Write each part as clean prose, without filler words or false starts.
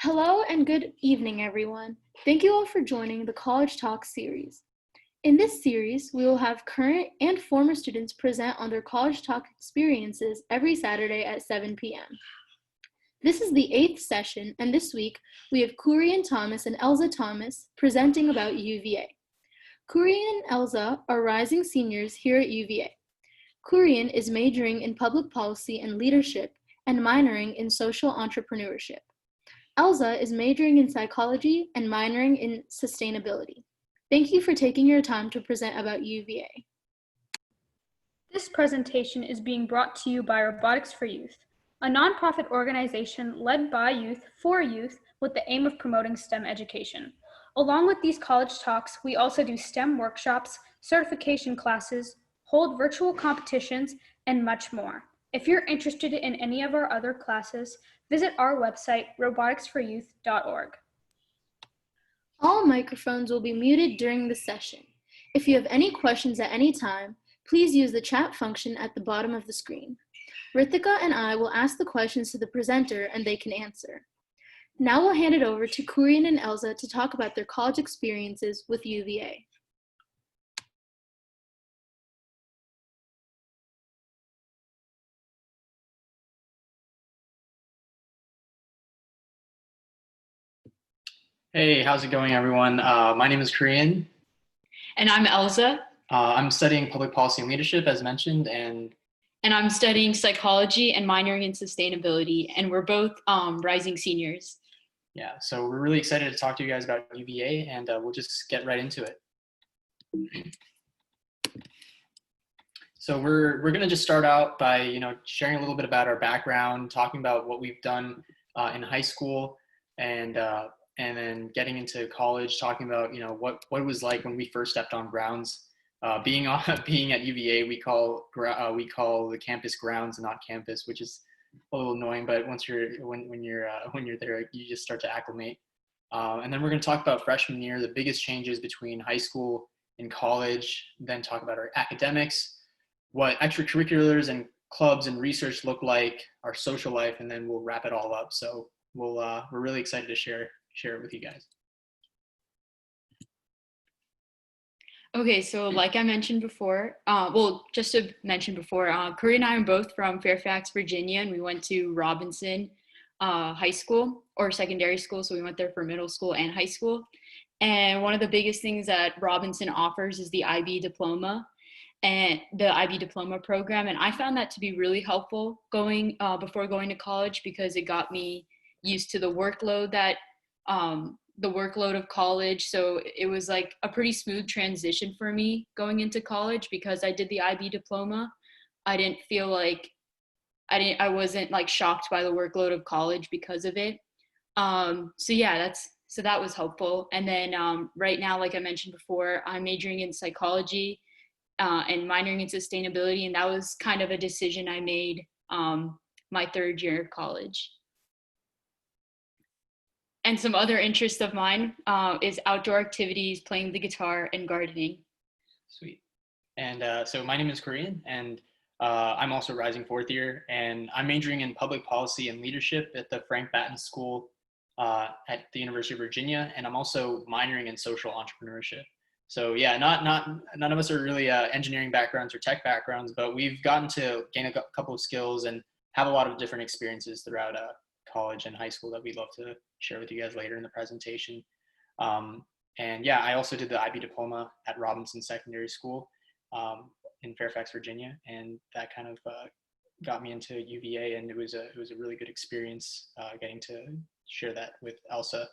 Hello and good evening, everyone. Thank you all for joining the College Talk series. In this series, we will have current and former students present on their College Talk experiences every Saturday at 7 p.m. This is the 8th session, and this week we have Kurian Thomas and Elza Thomas presenting about UVA. Kurian and Elza are rising seniors here at UVA. Kurian is majoring in public policy and leadership and minoring in social entrepreneurship. Elza is majoring in psychology and minoring in sustainability. Thank you for taking your time to present about UVA. This presentation is being brought to you by Robotics for Youth, a nonprofit organization led by youth for youth with the aim of promoting STEM education. Along with these college talks, we also do STEM workshops, certification classes, hold virtual competitions, and much more. If you're interested in any of our other classes, visit our website, roboticsforyouth.org. All microphones will be muted during the session. If you have any questions at any time, please use the chat function at the bottom of the screen. Ritika and I will ask the questions to the presenter and they can answer. Now we'll hand it over to Kurian and Elza to talk about their college experiences with UVA. Hey, how's it going, everyone? My name is Kurian. And I'm Elza. I'm studying public policy and leadership, as mentioned, and I'm studying psychology and minoring in sustainability, and we're both rising seniors. Yeah, so we're really excited to talk to you guys about UVA, and we'll just get right into it. So we're going to just start out by sharing a little bit about our background, talking about what we've done in high school, and then getting into college, talking about what it was like when we first stepped on grounds. Being at UVA, we call the campus grounds and not campus, which is a little annoying. But when you're there, you just start to acclimate. And then we're going to talk about freshman year, the biggest changes between high school and college. Then talk about our academics, what extracurriculars and clubs and research look like, our social life, and then we'll wrap it all up. So we're really excited to share it with you guys. Okay, so like I mentioned before, just to mention before, Curry and I are both from Fairfax, Virginia, and we went to Robinson High School or secondary school. So we went there for middle school and high school. And one of the biggest things that Robinson offers is the IB diploma and the IB diploma program. And I found that to be really helpful before going to college, because it got me used to the workload of college. So it was like a pretty smooth transition for me going into college, because I did the IB diploma. I didn't feel like I wasn't like shocked by the workload of college because of it. So that was helpful. And then right now, like I mentioned before, I'm majoring in psychology and minoring in sustainability. And that was kind of a decision I made my third year of college. And some other interests of mine is outdoor activities, playing the guitar, and gardening. Sweet. And so my name is Kurian, and I'm also rising fourth year, and I'm majoring in public policy and leadership at the Frank Batten School at the University of Virginia, and I'm also minoring in social entrepreneurship. So yeah, none of us are really engineering backgrounds or tech backgrounds, but we've gotten to gain a couple of skills and have a lot of different experiences throughout college and high school that we'd love to share with you guys later in the presentation. And yeah, I also did the IB diploma at Robinson Secondary School in Fairfax, Virginia, and that kind of got me into UVA, and it was a really good experience getting to share that with Elsa.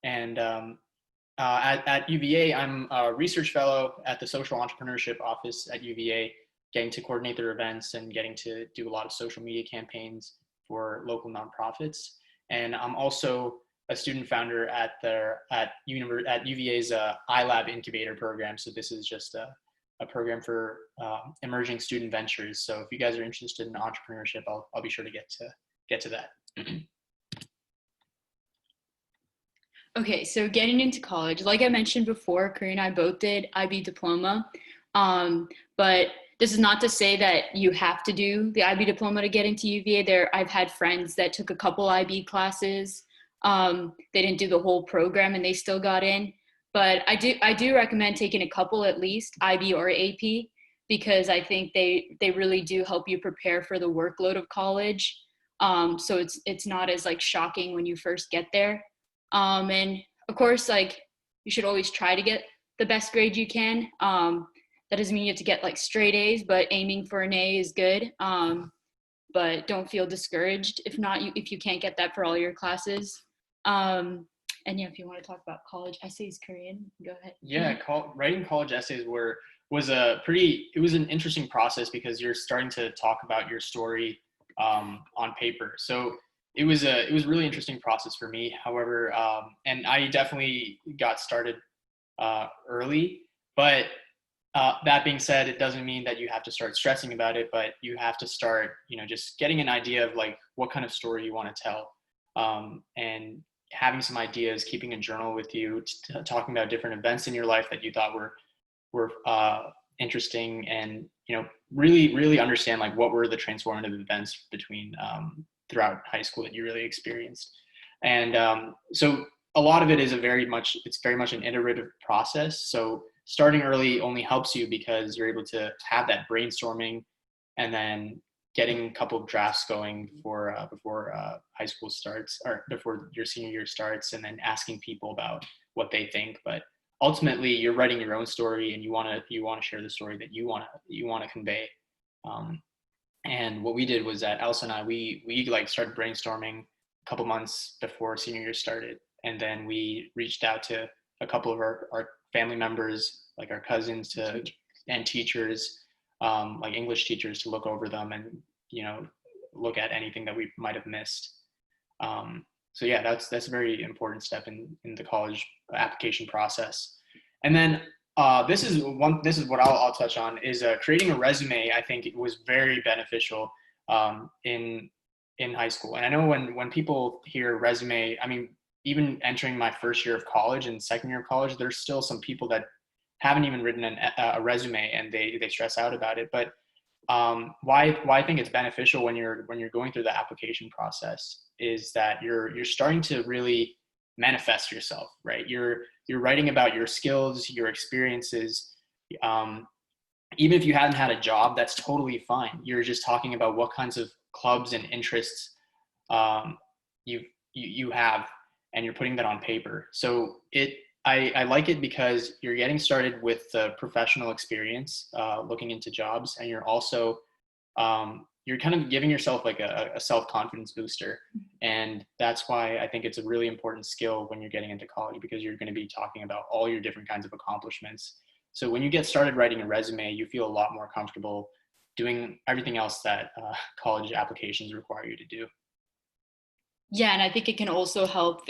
And at UVA, I'm a research fellow at the Social Entrepreneurship Office at UVA, getting to coordinate their events and getting to do a lot of social media campaigns for local nonprofits. And I'm also a student founder at UVA's iLab incubator program. So this is just a program for emerging student ventures. So if you guys are interested in entrepreneurship, I'll be sure to get to that. Okay, so getting into college, like I mentioned before, Curry and I both did IB diploma, but this is not to say that you have to do the IB diploma to get into UVA. I've had friends that took a couple IB classes. They didn't do the whole program and they still got in. But I do recommend taking a couple at least, IB or AP, because I think they really do help you prepare for the workload of college. So it's not as like shocking when you first get there. And of course, like you should always try to get the best grade you can. That doesn't mean you have to get like straight A's, but aiming for an A is good. But don't feel discouraged if you can't get that for all your classes. And yeah, if you want to talk about college essays, Korean, go ahead. Yeah, writing college essays was an interesting process because you're starting to talk about your story on paper. So it was a really interesting process for me. However, and I definitely got started early, but that being said, it doesn't mean that you have to start stressing about it, but you have to start, just getting an idea of like what kind of story you want to tell, and having some ideas, keeping a journal with you, talking about different events in your life that you thought were interesting, and really understand like what were the transformative events between throughout high school that you really experienced. And so a lot of it is very much an iterative process. So starting early only helps you because you're able to have that brainstorming and then getting a couple of drafts going before high school starts, or before your senior year starts, and then asking people about what they think. But ultimately, you're writing your own story, and you want to share the story that you want to convey. And what we did was that Elsa and I we like started brainstorming a couple months before senior year started, and then we reached out to a couple of our family members, like our cousins, and teachers, like English teachers, to look over them and look at anything that we might have missed. So yeah, that's a very important step in the college application process. And then this is what I'll touch on is creating a resume. I think it was very beneficial in high school. And I know when people hear resume, I mean, even entering my first year of college and second year of college, there's still some people that haven't even written a resume, and they stress out about it. But why I think it's beneficial when you're going through the application process is that you're starting to really manifest yourself, right? You're writing about your skills, your experiences. Even if you hadn't had a job, that's totally fine. You're just talking about what kinds of clubs and interests you have, and you're putting that on paper. So I like it because you're getting started with the professional experience, looking into jobs, and you're also you're kind of giving yourself like a self-confidence booster. And that's why I think it's a really important skill when you're getting into college, because you're going to be talking about all your different kinds of accomplishments. So when you get started writing a resume, you feel a lot more comfortable doing everything else that college applications require you to do. Yeah, and I think it can also help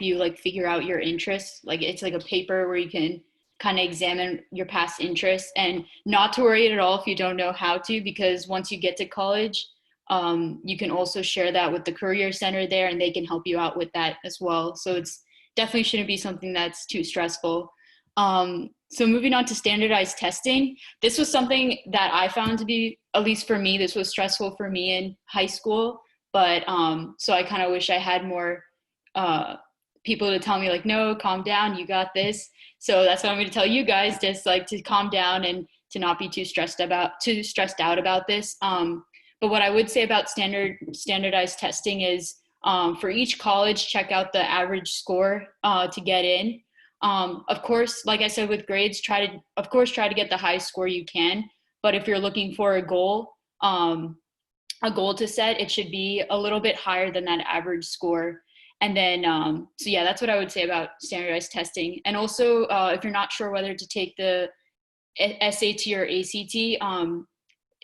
you like figure out your interests. Like it's like a paper where you can kind of examine your past interests, and not to worry at all if you don't know how to, because once you get to college, you can also share that with the career center there, and they can help you out with that as well. So it's definitely shouldn't be something that's too stressful. So moving on to standardized testing, this was something that I found to be, at least for me, this was stressful for me in high school. But so I kind of wish I had more people to tell me like, no, calm down, you got this. So that's what I'm going to tell you guys, just like to calm down and to not be too stressed out about this. But what I would say about standardized testing is for each college, check out the average score to get in. Of course, like I said with grades, try to get the highest score you can. But if you're looking for a goal to set, it should be a little bit higher than that average score. And then, so yeah, that's what I would say about standardized testing. And also, if you're not sure whether to take the SAT or ACT,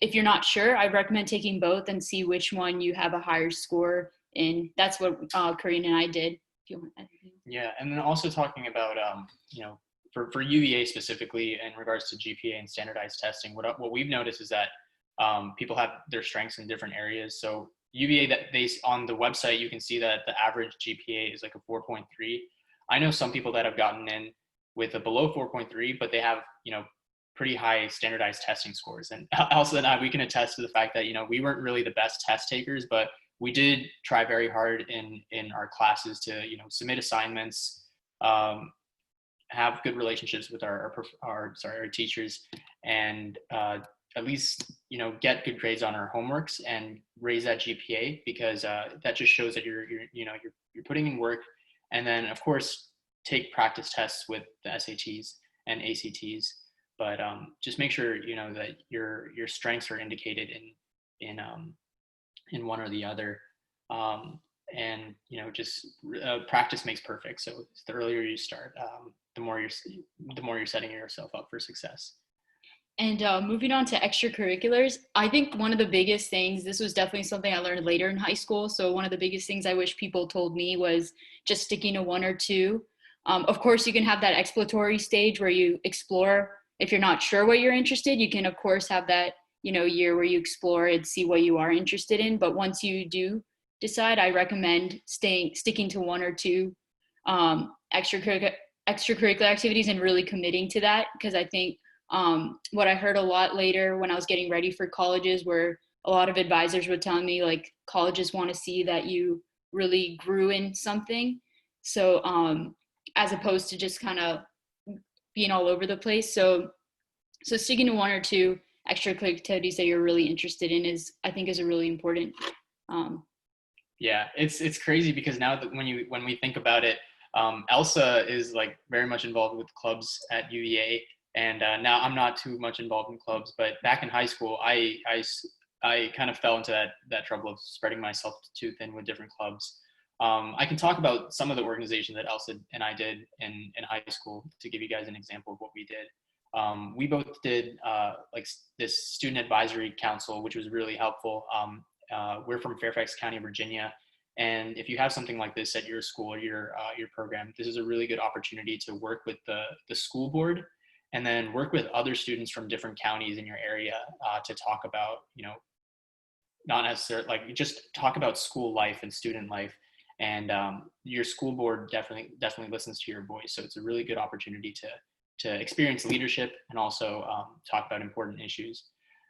if you're not sure, I recommend taking both and see which one you have a higher score in. That's what Corinne and I did. If you want anything. Yeah, and then also talking about, for UVA specifically in regards to GPA and standardized testing, what we've noticed is that people have their strengths in different areas. So UVA, that on the website, you can see that the average GPA is like a 4.3. I know some people that have gotten in with a below 4.3, but they have, pretty high standardized testing scores. And Elsa and I, we can attest to the fact that, we weren't really the best test takers, but we did try very hard in our classes to, submit assignments, have good relationships with our teachers, and at least, get good grades on our homeworks and raise that GPA, because that just shows that you're putting in work. And then, of course, take practice tests with the SATs and ACTs, but just make sure that your strengths are indicated in one or the other. And just practice makes perfect. So the earlier you start, the more you're setting yourself up for success. And moving on to extracurriculars, I think one of the biggest things, this was definitely something I learned later in high school. So one of the biggest things I wish people told me was just sticking to one or two. Of course, you can have that exploratory stage where you explore. If you're not sure what you're interested, you can, of course, have that, year where you explore and see what you are interested in. But once you do decide, I recommend sticking to one or two extracurricular activities and really committing to that, because I think what I heard a lot later when I was getting ready for colleges, where a lot of advisors would tell me, like, colleges want to see that you really grew in something. So as opposed to just kind of being all over the place. So sticking to one or two extracurricular activities that you're really interested in I think is a really important. Yeah, it's crazy, because now that when we think about it, Elsa is like very much involved with clubs at UVA. And now I'm not too much involved in clubs, but back in high school, I kind of fell into that trouble of spreading myself too thin with different clubs. I can talk about some of the organizations that Elsa and I did in high school to give you guys an example of what we did. We both did like this student advisory council, which was really helpful. We're from Fairfax County, Virginia. And if you have something like this at your school or your program, this is a really good opportunity to work with the school board, and then work with other students from different counties in your area to talk about, not necessarily, like, just talk about school life and student life. And your school board definitely listens to your voice. So it's a really good opportunity to experience leadership and also talk about important issues.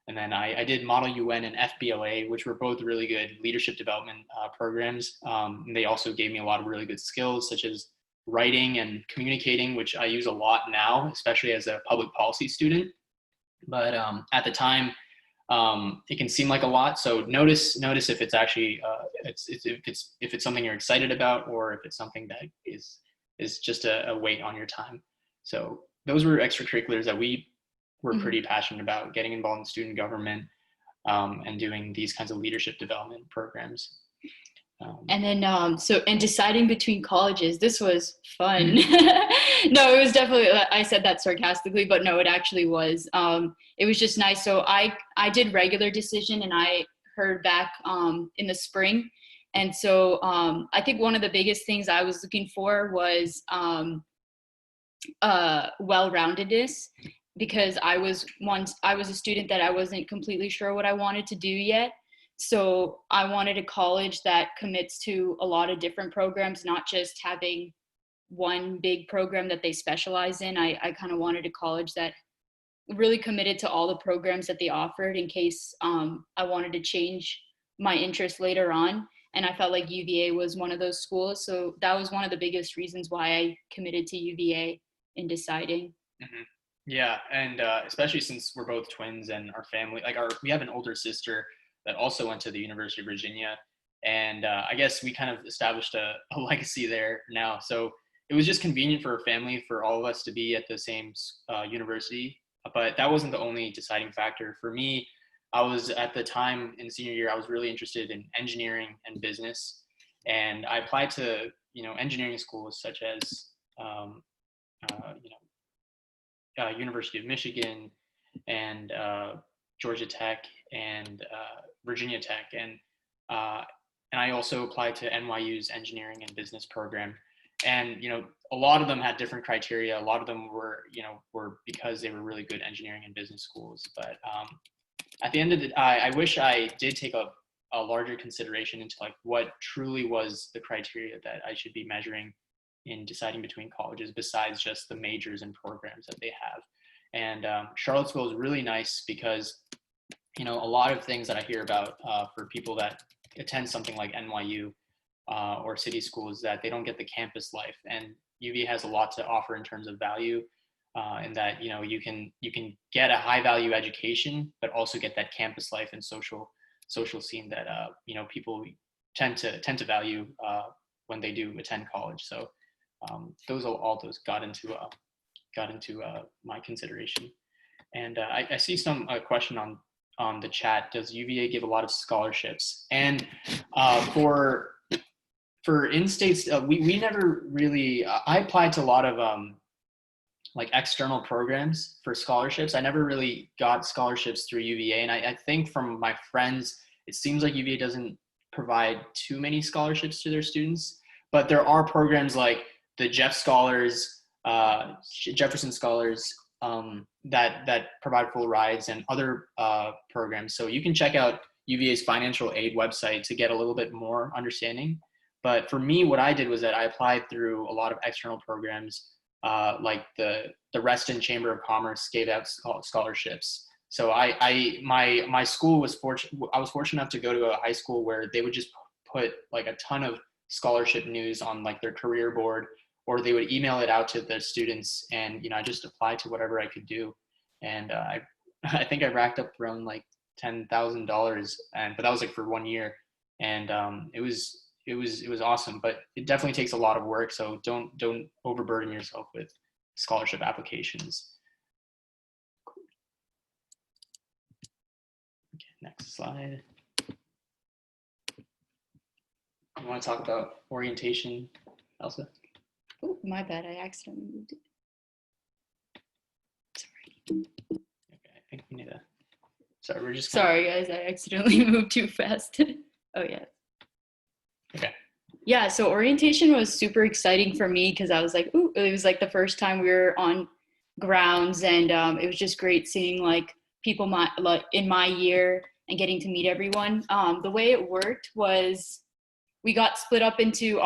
And then I did Model UN and FBLA, which were both really good leadership development programs. They also gave me a lot of really good skills, such as writing and communicating, which I use a lot now, especially as a public policy student. But at the time, it can seem like a lot. So notice if it's actually if it's something you're excited about, or if it's something that is just a weight on your time. So those were extracurriculars that we were pretty passionate about, getting involved in student government and doing these kinds of leadership development programs. And then, and deciding between colleges, this was fun. No, it was definitely, I said that sarcastically, but no, it actually was. It was just nice. So I did regular decision, and I heard back in the spring. And so I think one of the biggest things I was looking for was well-roundedness, because I was a student that I wasn't completely sure what I wanted to do yet. So I wanted a college that commits to a lot of different programs, not just having one big program that they specialize in. I kind of wanted a college that really committed to all the programs that they offered, in case I wanted to change my interest later on. And I felt like UVA was one of those schools. So that was one of the biggest reasons why I committed to UVA in deciding. Mm-hmm. Yeah, and especially since we're both twins, and our family, we have an older sister that also went to the University of Virginia. And I guess we kind of established a legacy there now. So it was just convenient for our family, for all of us to be at the same university. But that wasn't the only deciding factor. For me, I was, at the time in senior year, I was really interested in engineering and business. And I applied to, engineering schools such as, University of Michigan and Georgia Tech and Virginia Tech, and I also applied to NYU's engineering and business program. And a lot of them had different criteria. A lot of them were because they were really good engineering and business schools. But at the end of the day, I wish I did take a larger consideration into like what truly was the criteria that I should be measuring in deciding between colleges, besides just the majors and programs that they have. And Charlottesville is really nice because, a lot of things that I hear about for people that attend something like NYU or city schools, that they don't get the campus life. And UVA has a lot to offer in terms of value, in that, you can get a high value education, but also get that campus life and social scene that, people tend to value when they do attend college. So those got into my consideration. And I see some question on the chat. Does UVA give a lot of scholarships? And for in-states, we never really. I applied to a lot of like external programs for scholarships. I never really got scholarships through UVA, and I think from my friends, it seems like UVA doesn't provide too many scholarships to their students. But there are programs like the Jefferson Scholars, that provide full rides, and other programs. So you can check out UVA's financial aid website to get a little bit more understanding. But for me, what I did was that I applied through a lot of external programs, like the Reston Chamber of Commerce gave out scholarships. So my school was I was fortunate enough to go to a high school where they would just put like a ton of scholarship news on like their career board, or they would email it out to the students, and I just applied to whatever I could do. And I think I racked up around like $10,000, but that was like for 1 year. And it was awesome, but it definitely takes a lot of work. So don't overburden yourself with scholarship applications. Cool. Okay, next slide. You want to talk about orientation, Elsa? Oh, my bad. I accidentally moved it. Sorry. Okay, I think we need to. Sorry, we're just. Sorry, guys. I accidentally moved too fast. Oh, yeah. Okay. Yeah, so orientation was super exciting for me because I was like, ooh, it was like the first time we were on grounds, and it was just great seeing like people in my year and getting to meet everyone. The way it worked was we got split up into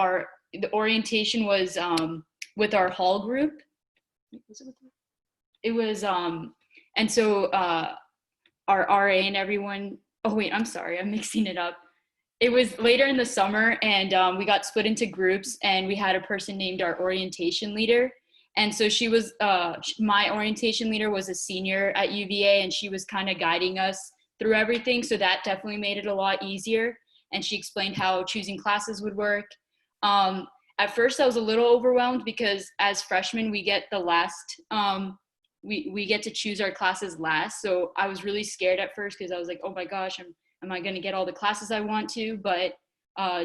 the orientation was with our hall group. It was and so our RA and everyone. Oh wait, I'm sorry, I'm mixing it up. It was later in the summer, and we got split into groups, and we had a person named our orientation leader. And so she was, my orientation leader was a senior at UVA, and she was kind of guiding us through everything. So that definitely made it a lot easier. And she explained how choosing classes would work. At first, I was a little overwhelmed because as freshmen, we get the last, we get to choose our classes last. So I was really scared at first because I was like, oh my gosh, am I going to get all the classes I want to? But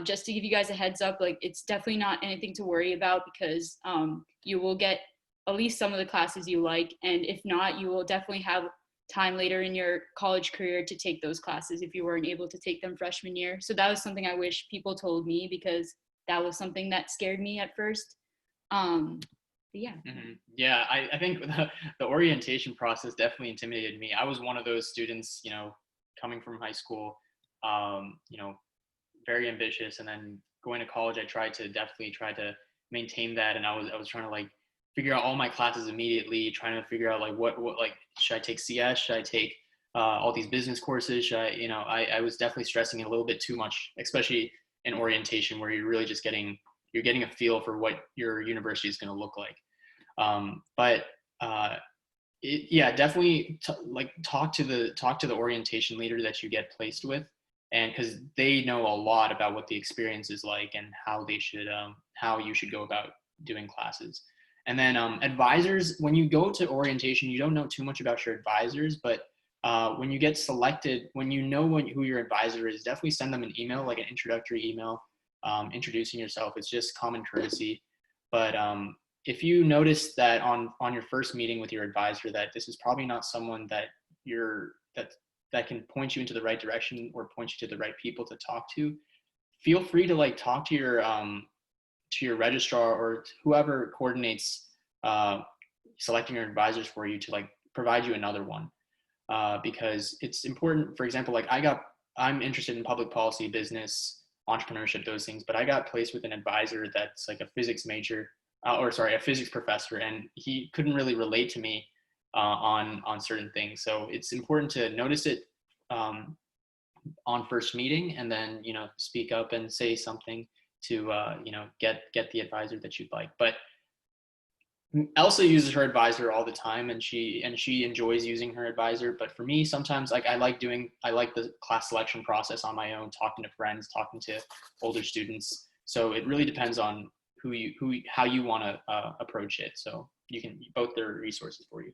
just to give you guys a heads up, like it's definitely not anything to worry about because you will get at least some of the classes you like. And if not, you will definitely have time later in your college career to take those classes if you weren't able to take them freshman year. So that was something I wish people told me because that was something that scared me at first. Yeah. Mm-hmm. Yeah, I think the orientation process definitely intimidated me. I was one of those students, coming from high school, very ambitious, and then going to college, I tried to maintain that, and I was trying to like figure out all my classes immediately, trying to figure out like what like should I take CS, should I take all these business courses, should I was definitely stressing it a little bit too much, especially in orientation where you're really just getting a feel for what your university is going to look like. Definitely talk to the orientation leader that you get placed with, and because they know a lot about what the experience is like and how you should go about doing classes. And then advisors, when you go to orientation, you don't know too much about your advisors, but when you get selected, when you know who your advisor is, definitely send them an email, like an introductory email, introducing yourself. It's just common courtesy. But if you notice that on your first meeting with your advisor that this is probably not someone that that can point you into the right direction or point you to the right people to talk to, feel free to like talk to your registrar or whoever coordinates selecting your advisors for you to like provide you another one, because it's important. For example, like I'm interested in public policy, business, entrepreneurship, those things, but I got placed with an advisor that's like a physics major, a physics professor, and he couldn't really relate to me on certain things. So it's important to notice it on first meeting, and then speak up and say something to get the advisor that you'd like. But Elsa uses her advisor all the time, and she enjoys using her advisor. But for me, sometimes I like the class selection process on my own, talking to friends, talking to older students. So it really depends on how you want to approach it. So both their resources for you.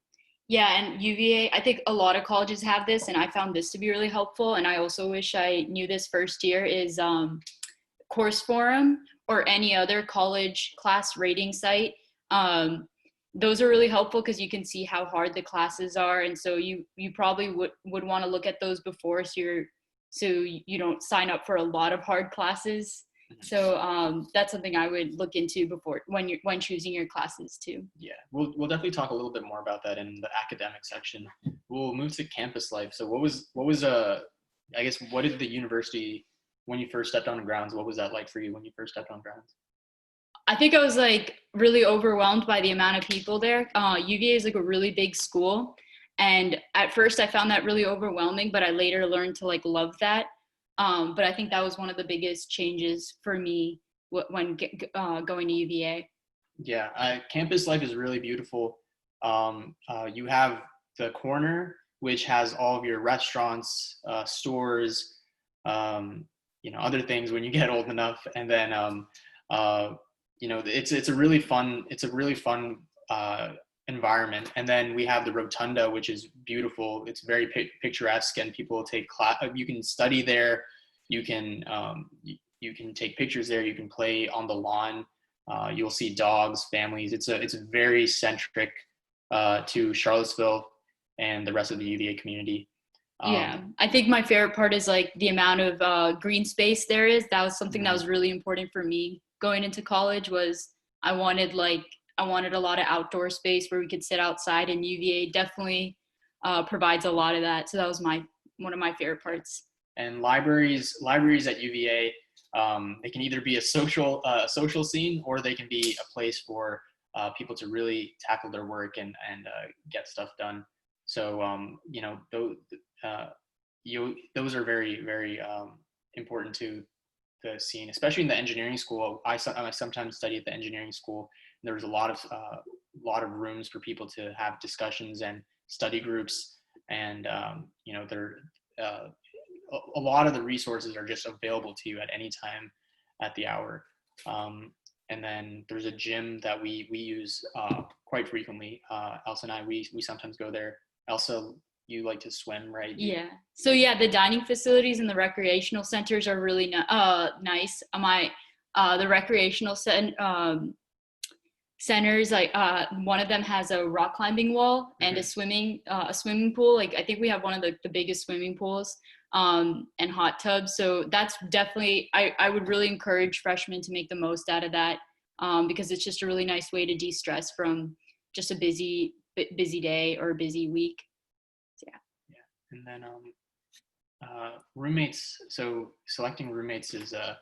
Yeah, and UVA, I think a lot of colleges have this, and I found this to be really helpful. And I also wish I knew this first year is Course Forum or any other college class rating site. Those are really helpful because you can see how hard the classes are, and so you probably would want to look at those before, so you don't sign up for a lot of hard classes. So that's something I would look into before when choosing your classes too. Yeah, we'll definitely talk a little bit more about that in the academic section. We'll move to campus life. So what was I guess, what did the university, when you first stepped on grounds, what was that like for you when you first stepped on grounds? I think I was like really overwhelmed by the amount of people there. UVA is like a really big school, and at first I found that really overwhelming, but I later learned to like love that. But I think that was one of the biggest changes for me when going to UVA. Yeah, campus life is really beautiful. You have the corner, which has all of your restaurants, stores, other things when you get old enough, and then it's a really fun environment. And then we have the rotunda, which is beautiful. It's very picturesque, and people take class. You can study there. You can take pictures there. You can play on the lawn. You'll see dogs, families. It's very centric to Charlottesville and the rest of the UVA community. Yeah, I think my favorite part is like the amount of green space there is. That was something that was really important for me going into college. Was I wanted a lot of outdoor space where we could sit outside, and UVA definitely provides a lot of that. So that was one of my favorite parts. And libraries at UVA, they can either be a social scene, or they can be a place for people to really tackle their work and get stuff done. So those are very, very important to the scene, especially in the engineering school. I sometimes study at the engineering school. And there was a lot of rooms for people to have discussions and study groups, and a lot of the resources are just available to you at any time at the hour. And then there's a gym that we use quite frequently. Elsa and I, we sometimes go there. Elsa, you like to swim, right? Yeah. So yeah, the dining facilities and the recreational centers are really nice. The recreational centers, like one of them has a rock climbing wall and a swimming pool. Like I think we have one of the biggest swimming pools and hot tubs. So that's definitely, I would really encourage freshmen to make the most out of that because it's just a really nice way to de-stress from just a busy day or a busy week. So, yeah. And then roommates. So selecting roommates is it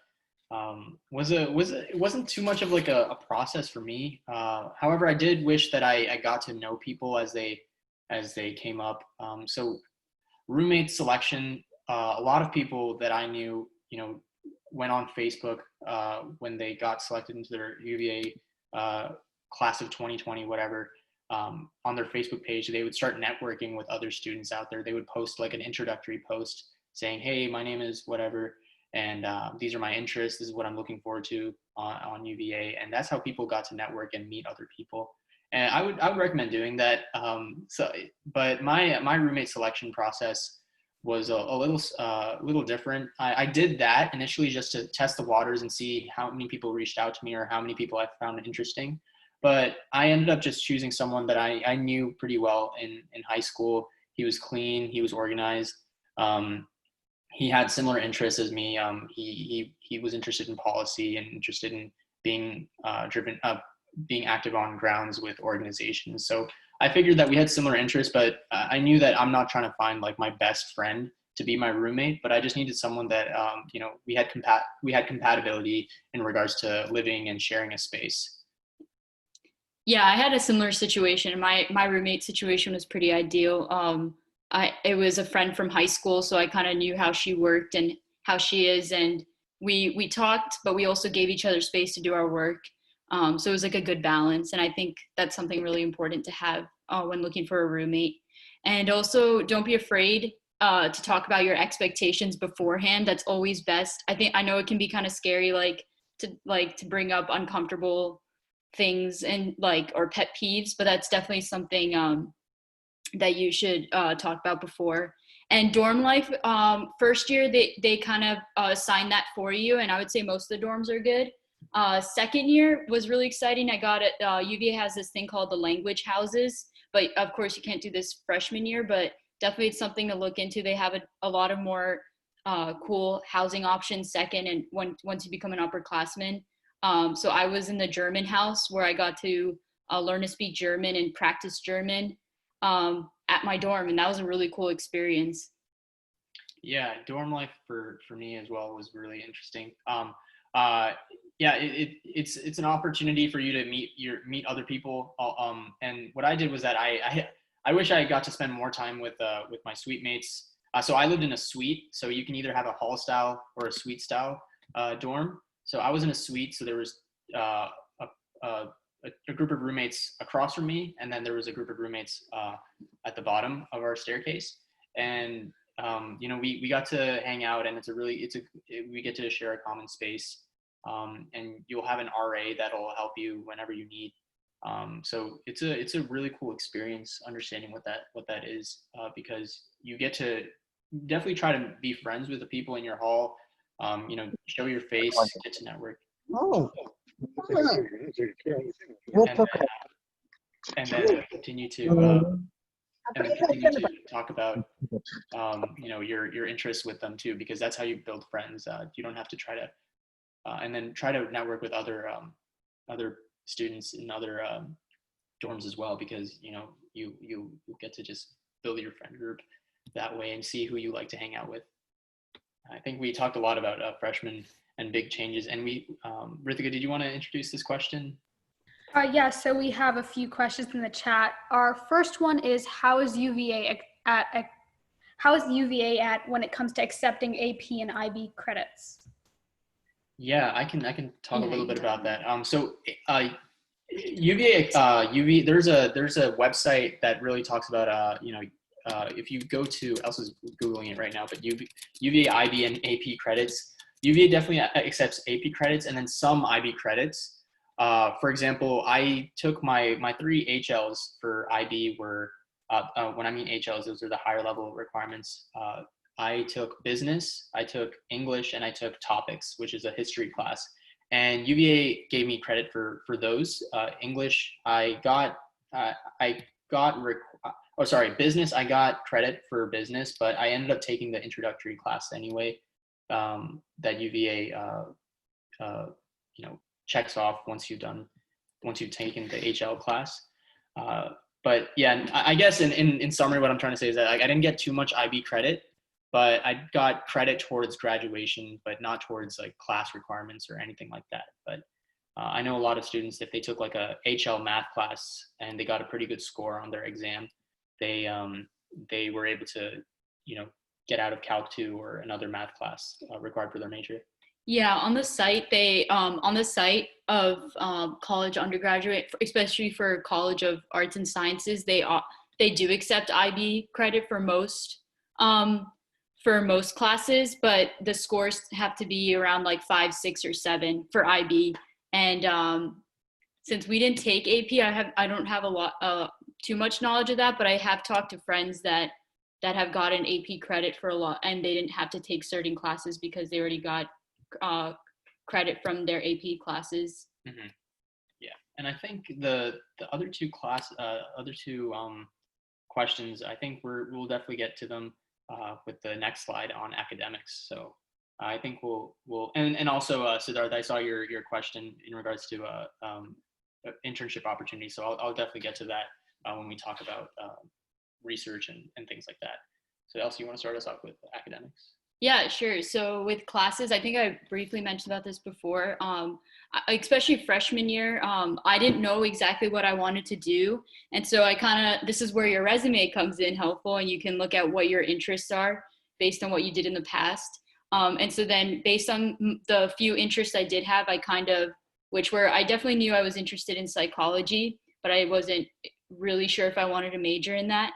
wasn't too much of like a process for me. However, I did wish that I got to know people as they came up. So roommate selection, a lot of people that I knew, went on Facebook when they got selected into their UVA class of 2020, whatever. On their Facebook page, they would start networking with other students out there. They would post like an introductory post saying, "Hey, my name is whatever, and these are my interests. This is what I'm looking forward to on UVA." And that's how people got to network and meet other people. And I would recommend doing that. But my roommate selection process was a little different. I did that initially just to test the waters and see how many people reached out to me or how many people I found interesting. But I ended up just choosing someone that I knew pretty well in high school. He was clean. He was organized. He had similar interests as me. He was interested in policy and interested in being being active on grounds with organizations. So I figured that we had similar interests, but I knew that I'm not trying to find like my best friend to be my roommate, but I just needed someone that we had compatibility in regards to living and sharing a space. Yeah, I had a similar situation. My roommate situation was pretty ideal. It was a friend from high school, so I kind of knew how she worked and how she is, and we talked, but we also gave each other space to do our work. So it was like a good balance, and I think that's something really important to have when looking for a roommate. And also, don't be afraid to talk about your expectations beforehand. That's always best. I know it can be kind of scary, to bring up uncomfortable things and like or pet peeves, but that's definitely something that you should talk about before. And dorm life, first year they kind of assign that for you, and I would say most of the dorms are good. Second year was really exciting. I got it. UVA has this thing called the language houses, but of course you can't do this freshman year. But definitely it's something to look into. They have a lot of more cool housing options second and once you become an upperclassman. So I was in the German house where I got to learn to speak German and practice German at my dorm, and that was a really cool experience. Yeah, dorm life for me as well was really interesting. Uh, yeah, it's an opportunity for you to meet other people. And what I did was that I wish I got to spend more time with my suite mates. So I lived in a suite, so you can either have a hall style or a suite style dorm. So I was in a suite, so there was a, a, a group of roommates across from me, and then there was a group of roommates at the bottom of our staircase. And we got to hang out, and we get to share a common space, and you'll have an RA that'll help you whenever you need. So it's a really cool experience understanding what that is, because you get to definitely try to be friends with the people in your hall, show your face, get to network. Oh, and then, and then continue to talk about your interests with them too, because that's how you build friends. You don't have to try to and then try to network with other students in other dorms as well, because you get to just build your friend group that way and see who you like to hang out with. I think we talked a lot about freshmen and big changes, and Rithika, did you want to introduce this question? Yeah, so we have a few questions in the chat. Our first one is, how is UVA at when it comes to accepting AP and IB credits? Yeah, I can talk a little bit about that. So UVA, there's a website that really talks about if you go to, Elsa's Googling it right now, but UVA IB and AP credits. UVA definitely accepts AP credits and then some IB credits. For example, I took my 3 HLs for IB were, when I mean HLs, those are the higher level requirements. I took business, I took English, and I took topics, which is a history class. And UVA gave me credit for those. English, business, I got credit for business, but I ended up taking the introductory class anyway, that UVA, checks off once you've taken the HL class. But yeah, I guess in summary, what I'm trying to say is that I didn't get too much IB credit, but I got credit towards graduation, but not towards like class requirements or anything like that. But I know a lot of students, if they took like a HL math class and they got a pretty good score on their exam, they were able to, get out of Calc 2 or another math class required for their major. Yeah, on the site of college undergraduate, especially for College of Arts and Sciences, they do accept IB credit for most classes, but the scores have to be around like 5, 6, or 7 for IB. And since we didn't take AP, I don't have too much knowledge of that, but I have talked to friends that have gotten AP credit for a lot, and they didn't have to take certain classes because they already got credit from their AP classes. Mm-hmm. Yeah, and I think the other two questions, I think we'll definitely get to them with the next slide on academics. So I think we'll and also Siddharth, I saw your question in regards to internship opportunities. So I'll definitely get to that when we talk about research and things like that. So Elsie, you want to start us off with academics? Yeah, sure. So with classes, I think I briefly mentioned about this before. Especially freshman year, I didn't know exactly what I wanted to do, and so this is where your resume comes in helpful, and you can look at what your interests are based on what you did in the past. And so then, based on the few interests I did have, I definitely knew I was interested in psychology, but I wasn't really sure if I wanted to major in that.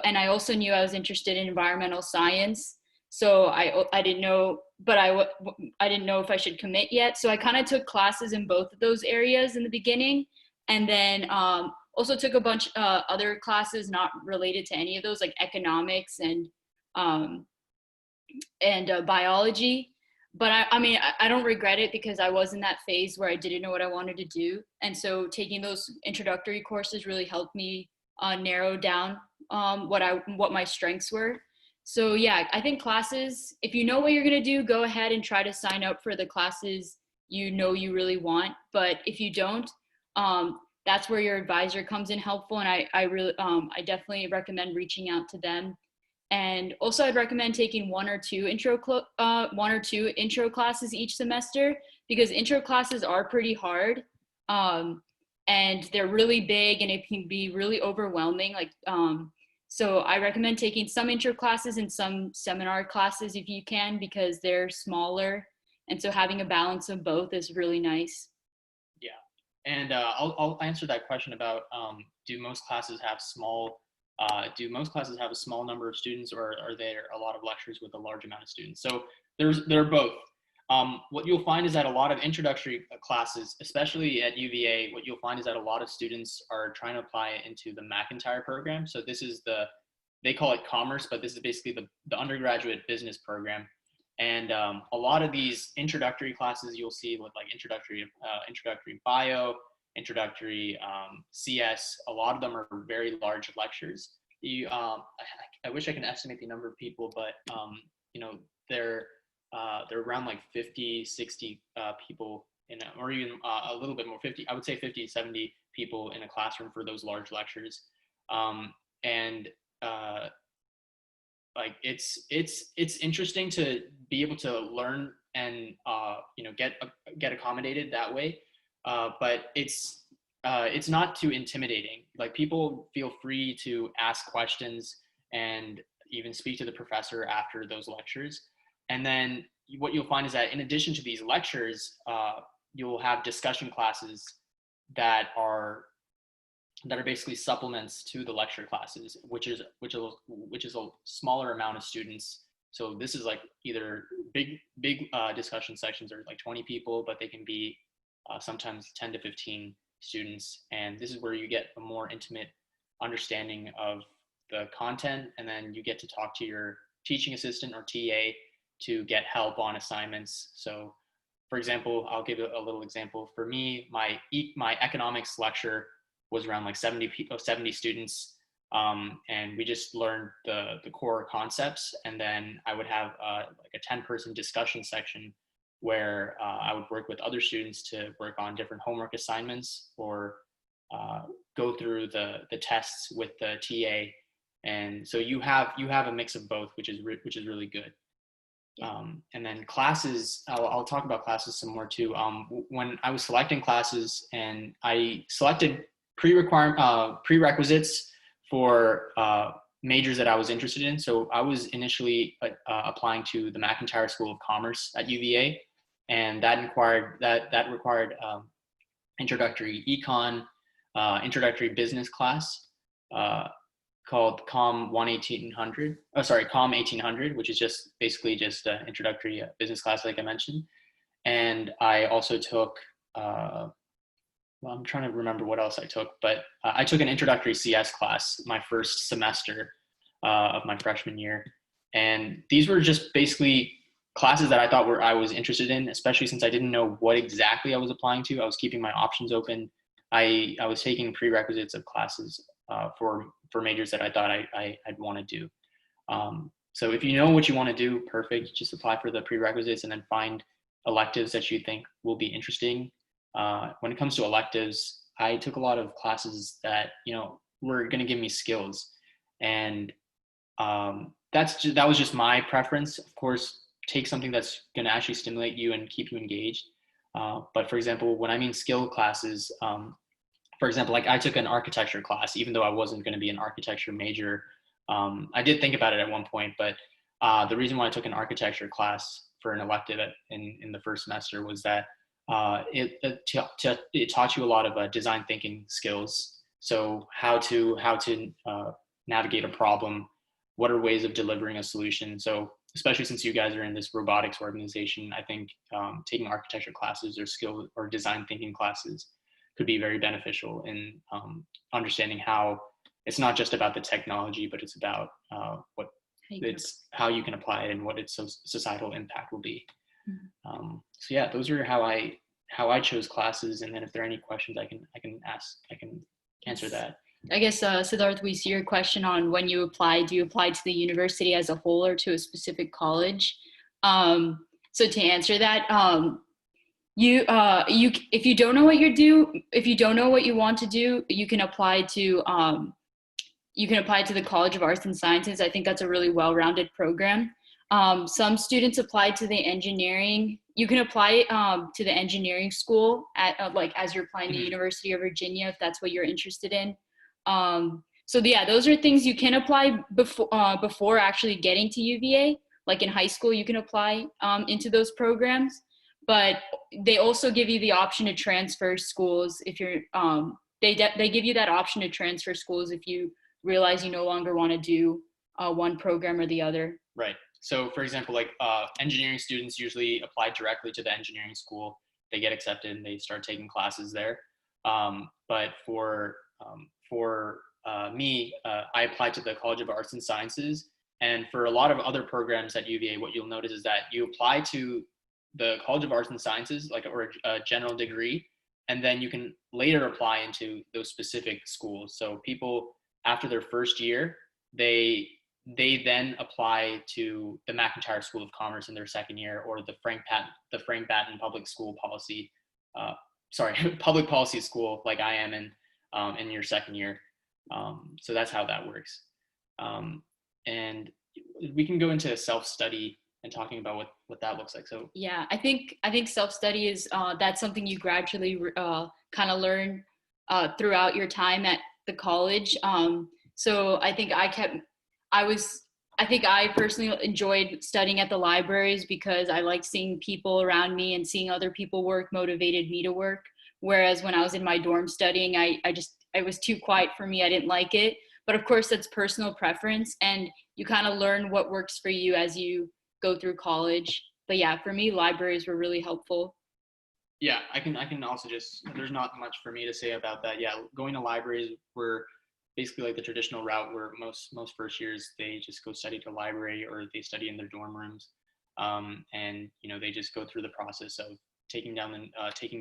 And I also knew I was interested in environmental science. So I didn't know, but I didn't know if I should commit yet. So I kind of took classes in both of those areas in the beginning, and then also took a bunch other classes not related to any of those, like economics um, and biology. But I mean, I don't regret it because I was in that phase where I didn't know what I wanted to do. And so taking those introductory courses really helped me narrow down what my strengths were. So yeah, I think classes, if you know what you're going to do, go ahead and try to sign up for the classes you know you really want. But if you don't, that's where your advisor comes in helpful. And I definitely recommend reaching out to them. And also, I'd recommend taking one or two intro classes each semester, because intro classes are pretty hard, and they're really big, and it can be really overwhelming. So I recommend taking some intro classes and some seminar classes if you can, because they're smaller, and so having a balance of both is really nice. Yeah, and I'll answer that question about do most classes have a small number of students, or are there a lot of lectures with a large amount of students? So there are both. What you'll find is that a lot of introductory classes, especially at UVA, what you'll find is that a lot of students are trying to apply it into the McIntyre program. So this is they call it commerce, but this is basically the undergraduate business program. And a lot of these introductory classes you'll see with like introductory bio, introductory CS, a lot of them are very large lectures. I wish I can estimate the number of people, but they're around like 50, 60 people or even a little bit more, I would say 50, 70 people in a classroom for those large lectures. And like it's interesting to be able to learn and get accommodated that way, but it's not too intimidating. Like, people feel free to ask questions and even speak to the professor after those lectures. And then what you'll find is that in addition to these lectures, you'll have discussion classes that are basically supplements to the lecture classes, which is a smaller amount of students. So this is like either big discussion sections are like 20 people, but they can be sometimes 10 to 15 students. And this is where you get a more intimate understanding of the content, and then you get to talk to your teaching assistant or TA to get help on assignments. So for example, I'll give a little example. For me, my economics lecture was around like 70 students. And we just learned the core concepts. And then I would have like a 10-person discussion section where I would work with other students to work on different homework assignments, or go through the tests with the TA. And so you have a mix of both, which is really good. And then classes, I'll talk about classes some more too. When I was selecting classes, and I selected prerequisites for majors that I was interested in. So I was initially applying to the McIntyre School of Commerce at UVA, and that required introductory econ, introductory business class called COM 1800, which is just basically just an introductory business class, like I mentioned. And I also took I'm trying to remember what else I took, but I took an introductory CS class my first semester of my freshman year. And these were just basically classes that I thought I was interested in, especially since I didn't know what exactly I was applying to. I was keeping my options open. I was taking prerequisites of classes for majors that I thought I'd want to do. So if you know what you want to do, perfect. Just apply for the prerequisites and then find electives that you think will be interesting. When it comes to electives, I took a lot of classes that, were going to give me skills. And that was just my preference. Of course, take something that's going to actually stimulate you and keep you engaged. But for example, when I mean skill classes, for example, like I took an architecture class, even though I wasn't going to be an architecture major. I did think about it at one point, but the reason why I took an architecture class for an elective in the first semester was that it taught you a lot of design thinking skills. So how to navigate a problem, what are ways of delivering a solution. So especially since you guys are in this robotics organization, I think taking architecture classes or skill or design thinking classes could be very beneficial in understanding how it's not just about the technology, but it's about how you can apply it and what its societal impact will be. So yeah, those are how I chose classes. And then if there are any questions, I can answer that. I guess, Siddharth, we see your question on when you apply. Do you apply to the university as a whole or to a specific college? So to answer that, if you don't know what you want to do, you can apply to the College of Arts and Sciences. I think that's a really well-rounded program. Some students apply to the engineering. You can apply to the engineering school as you're applying to University of Virginia, if that's what you're interested in. So yeah, those are things you can apply before actually getting to UVA. Like in high school, you can apply into those programs, but they also give you the option to transfer schools if you're. They give you that option to transfer schools if you realize you no longer want to do one program or the other. Right. So for example, like engineering students usually apply directly to the engineering school. They get accepted and they start taking classes there. But for me, I applied to the College of Arts and Sciences. And for a lot of other programs at UVA, what you'll notice is that you apply to the College of Arts and Sciences, or a general degree, and then you can later apply into those specific schools. So people, after their first year, they then apply to the McIntyre School of Commerce in their second year, or the Frank Batten Public Policy School, like I am in your second year. So that's how that works. And we can go into self-study and talking about what that looks like. So yeah, I think self-study is that's something you gradually kind of learn throughout your time at the college. So I think I personally enjoyed studying at the libraries because I liked seeing people around me, and seeing other people work motivated me to work. Whereas when I was in my dorm studying, it was too quiet for me. I didn't like it. But of course, that's personal preference, and you kind of learn what works for you as you go through college. But yeah, for me, libraries were really helpful. Yeah, I can also there's not much for me to say about that. Yeah, going to libraries were basically like the traditional route where most first years, they just go study to a library or they study in their dorm rooms. And, they just go through the process of taking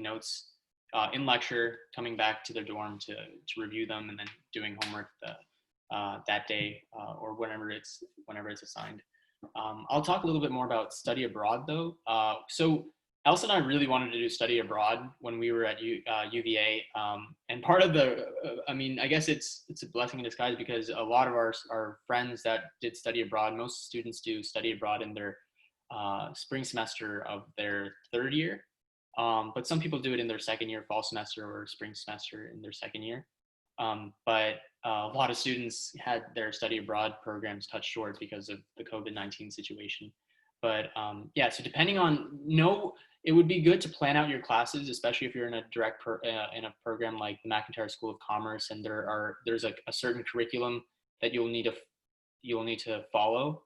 notes in lecture, coming back to their dorm to review them, and then doing homework that day or whenever it's assigned. I'll talk a little bit more about study abroad though. So Elsa and I really wanted to do study abroad when we were at UVA. And part of I guess it's a blessing in disguise, because a lot of our friends that did study abroad, most students do study abroad in their spring semester of their third year. But some people do it in their second year, fall semester, or spring semester in their second year. But a lot of students had their study abroad programs cut short because of the COVID-19 situation. But yeah, so depending on, it would be good to plan out your classes, especially if you're in a in a program like the McIntyre School of Commerce, and there's a certain curriculum that you'll need to follow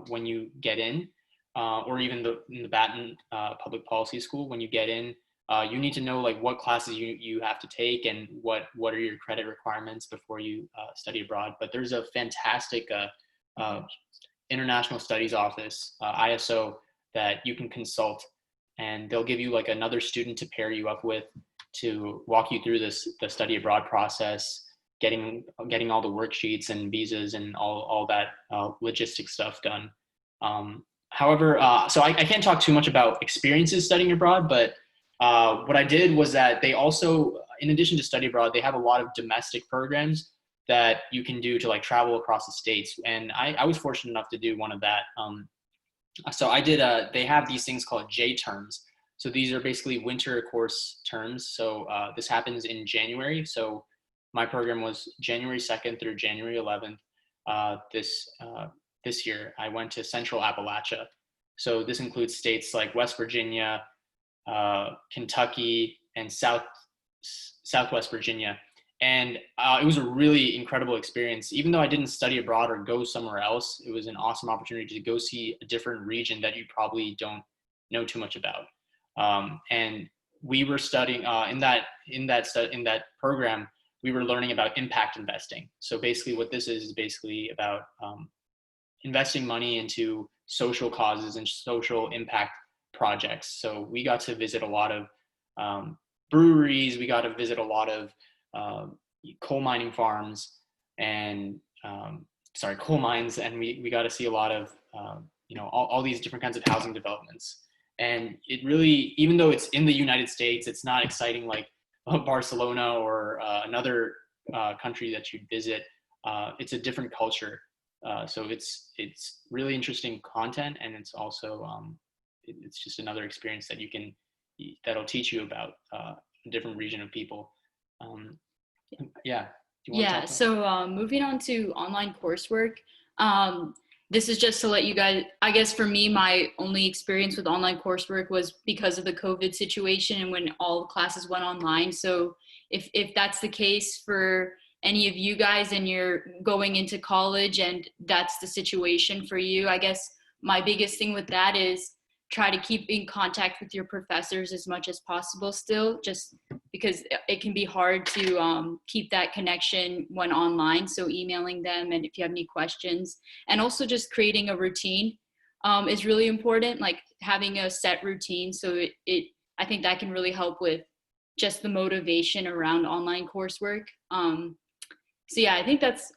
when you get in, or even in the Batten Public Policy School, when you get in, you need to know like what classes you have to take and what are your credit requirements before you study abroad. But there's a fantastic International Studies Office, ISO, that you can consult, and they'll give you like another student to pair you up with to walk you through the study abroad process, getting all the worksheets and visas and all that logistic stuff done. However, so I can't talk too much about experiences studying abroad, but what I did was that they also, in addition to study abroad, they have a lot of domestic programs that you can do to like travel across the states. And I was fortunate enough to do one of that. So I did, they have these things called J terms. So these are basically winter course terms. So this happens in January. So my program was January 2nd through January 11th. This year, I went to Central Appalachia. So this includes states like West Virginia, Kentucky, and Southwest Virginia. And it was a really incredible experience. Even though I didn't study abroad or go somewhere else, it was an awesome opportunity to go see a different region that you probably don't know too much about. And we were studying in that program, we were learning about impact investing. So basically what this is basically about investing money into social causes and social impact projects. So we got to visit a lot of breweries, we got to visit a lot of coal mining farms and coal mines, and we got to see a lot of all these different kinds of housing developments. And it really, even though it's in the United States, it's not exciting like Barcelona or another country that you'd visit. It's a different culture, so it's really interesting content, and it's also it's just another experience that that'll teach you about a different region of people. Yeah. Do you want to talk about So moving on to online coursework. This is just to let you guys, I guess for me, my only experience with online coursework was because of the COVID situation and when all classes went online. So if that's the case for any of you guys and you're going into college and that's the situation for you, I guess my biggest thing with that is try to keep in contact with your professors as much as possible still, just because it can be hard to keep that connection when online. So emailing them, and if you have any questions, and also just creating a routine is really important, like having a set routine. So I think that can really help with just the motivation around online coursework. So yeah, I think that's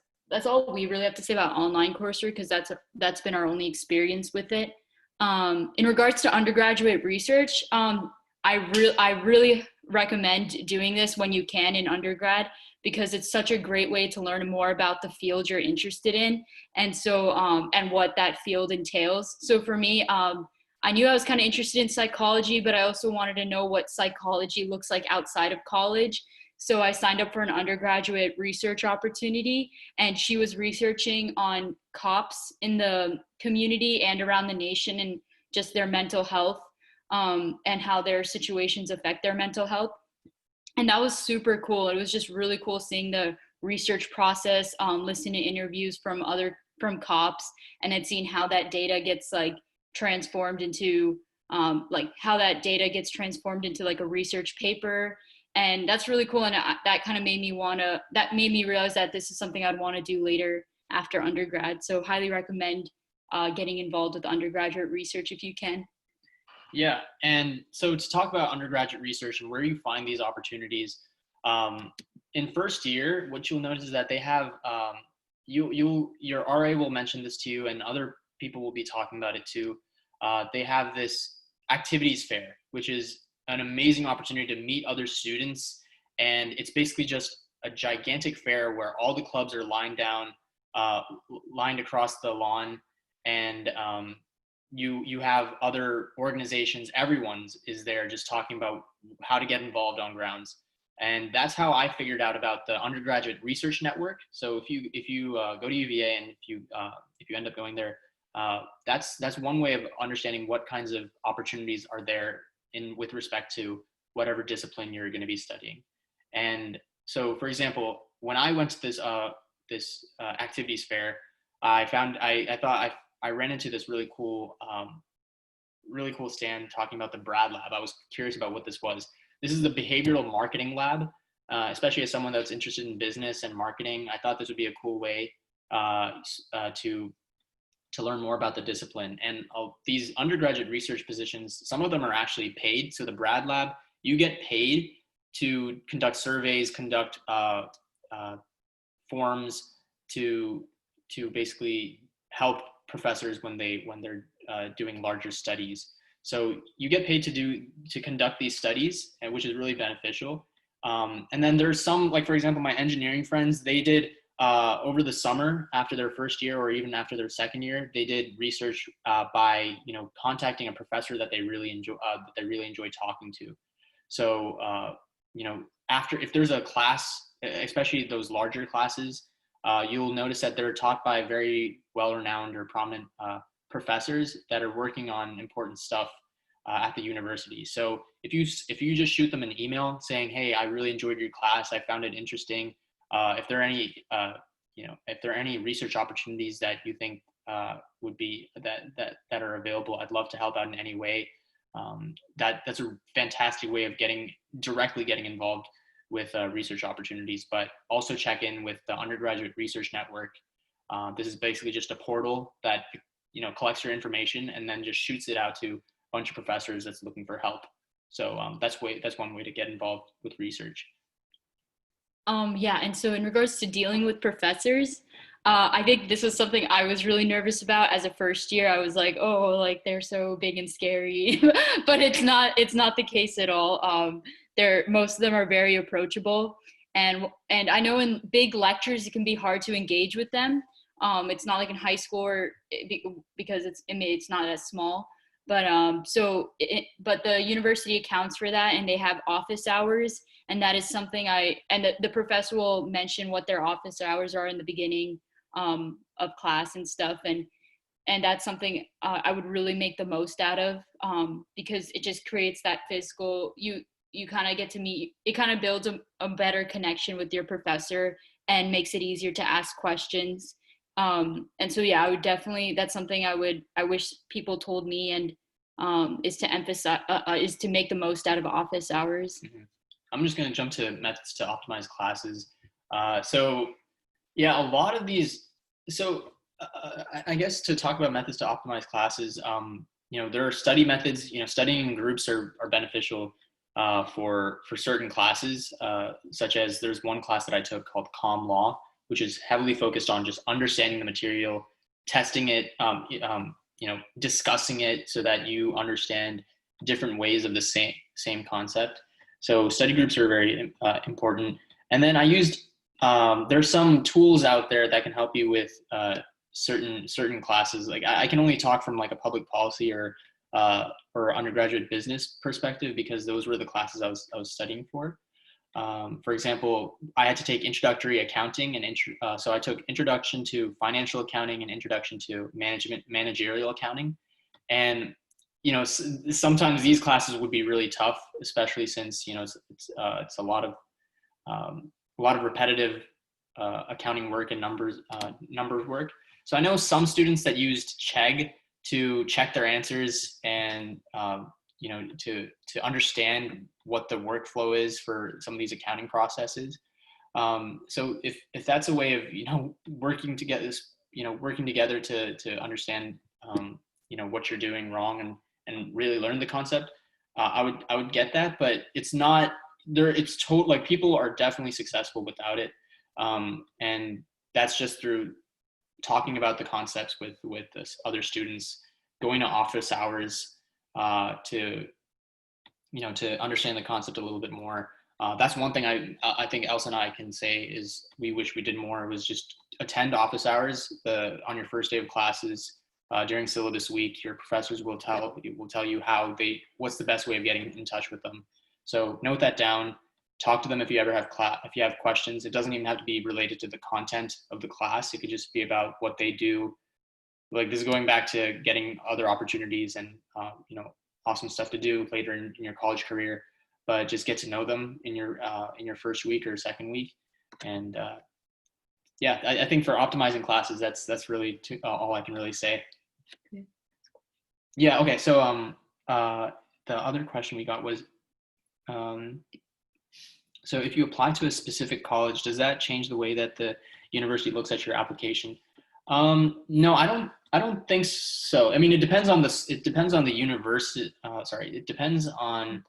all we really have to say about online coursework, because that's been our only experience with it. In regards to undergraduate research, I really recommend doing this when you can in undergrad, because it's such a great way to learn more about the field you're interested in, and so and what that field entails. So for me, I knew I was kind of interested in psychology, but I also wanted to know what psychology looks like outside of college. So I signed up for an undergraduate research opportunity, and she was researching on cops in the community and around the nation, and just their mental health, and how their situations affect their mental health. And that was super cool. It was just really cool seeing the research process, listening to interviews from cops, and then seeing how that data gets like transformed into how that data gets transformed into like a research paper. And that's really cool. And that kind of made me realize that this is something I'd want to do later after undergrad. So highly recommend getting involved with undergraduate research if you can. Yeah, and so to talk about undergraduate research and where you find these opportunities, in first year, what you'll notice is that they have, your RA will mention this to you, and other people will be talking about it too. They have this activities fair, which is an amazing opportunity to meet other students. And it's basically just a gigantic fair where all the clubs are lined across the lawn. And you have other organizations, everyone's is there just talking about how to get involved on grounds. And that's how I figured out about the Undergraduate Research Network. So if you go to UVA, and if you end up going there, that's one way of understanding what kinds of opportunities are there with respect to whatever discipline you're going to be studying. And so, for example, when I went to this activities fair, I ran into this really cool stand talking about the Brad Lab. I was curious about what this was. This is the behavioral marketing lab. Especially as someone that's interested in business and marketing, I thought this would be a cool way to learn more about the discipline. And these undergraduate research positions, some of them are actually paid. So the Brad Lab, you get paid to conduct surveys, conduct forms to basically help professors when they're doing larger studies. So you get paid to conduct these studies, which is really beneficial. And then there's some, like for example, my engineering friends, they did over the summer after their first year or even after their second year, they did research by contacting a professor that they really enjoy talking to. So after, if there's a class, especially those larger classes, you'll notice that they're taught by very well-renowned or prominent professors that are working on important stuff at the university. So if you just shoot them an email saying, hey, I really enjoyed your class, I found it interesting. If there are any research opportunities that you think would be that are available, I'd love to help out in any way. That's a fantastic way of directly getting involved with research opportunities. But also check in with the Undergraduate Research Network. This is basically just a portal that collects your information and then just shoots it out to a bunch of professors that's looking for help. So that's one way to get involved with research. Yeah, and so in regards to dealing with professors, I think this was something I was really nervous about as a first year. I was like, oh, like they're so big and scary, but it's not the case at all. Most of them are very approachable, and I know in big lectures it can be hard to engage with them. It's not like in high school because it's not as small. But but the university accounts for that, and they have office hours, and that is something the professor will mention what their office hours are in the beginning of class and stuff, and that's something I would really make the most out of, because it just creates that physical, you kind of get to meet, it kind of builds a better connection with your professor and makes it easier to ask questions. And so, yeah, I would definitely, that's something I wish people told me, and is to emphasize, is to make the most out of office hours. Mm-hmm. I'm just going to jump to methods to optimize classes. So yeah, a lot of these, I guess to talk about methods to optimize classes, there are study methods. Studying in groups are beneficial for certain classes, such as there's one class that I took called Comm Law, which is heavily focused on just understanding the material, testing it, discussing it so that you understand different ways of the same concept. So study groups are very important. And then I used, there's some tools out there that can help you with certain classes. Like I can only talk from like a public policy or undergraduate business perspective, because those were the classes I was studying for. For example, I had to take introductory accounting and so I took introduction to financial accounting and introduction to managerial accounting. And sometimes these classes would be really tough, especially since it's a lot of repetitive accounting work and number work. So I know some students that used Chegg to check their answers and to understand what the workflow is for some of these accounting processes. So if that's a way of working together to understand what you're doing wrong and really learn the concept, I would get that. But it's not there. It's like people are definitely successful without it, and that's just through talking about the concepts with this other students, going to office hours to understand the concept a little bit more. That's one thing I think Elsa and I can say is we wish we did more, was just attend office hours on your first day of classes. During syllabus week, your professors will tell you what's the best way of getting in touch with them. So note that down. Talk to them if you ever have questions. It doesn't even have to be related to the content of the class. It could just be about what they do. Like this is going back to getting other opportunities and awesome stuff to do later in your college career. But just get to know them in your first week or second week. And yeah, I think for optimizing classes, that's really all I can really say. Okay. Yeah. Okay. So the other question we got was, so if you apply to a specific college, does that change the way that the university looks at your application? No, I don't think so. I mean, it depends on the university. It depends on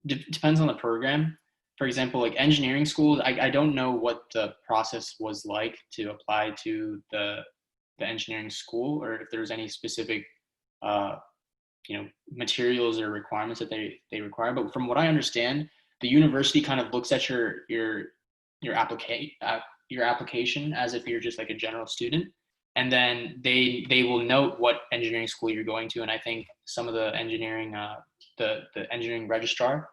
the program. For example, like engineering schools, I don't know what the process was like to apply to the engineering school, or if there's any specific materials or requirements that they require. But from what I understand, the university kind of looks at your your application as if you're just like a general student. And then they will note what engineering school you're going to. And I think some of the engineering, the engineering registrar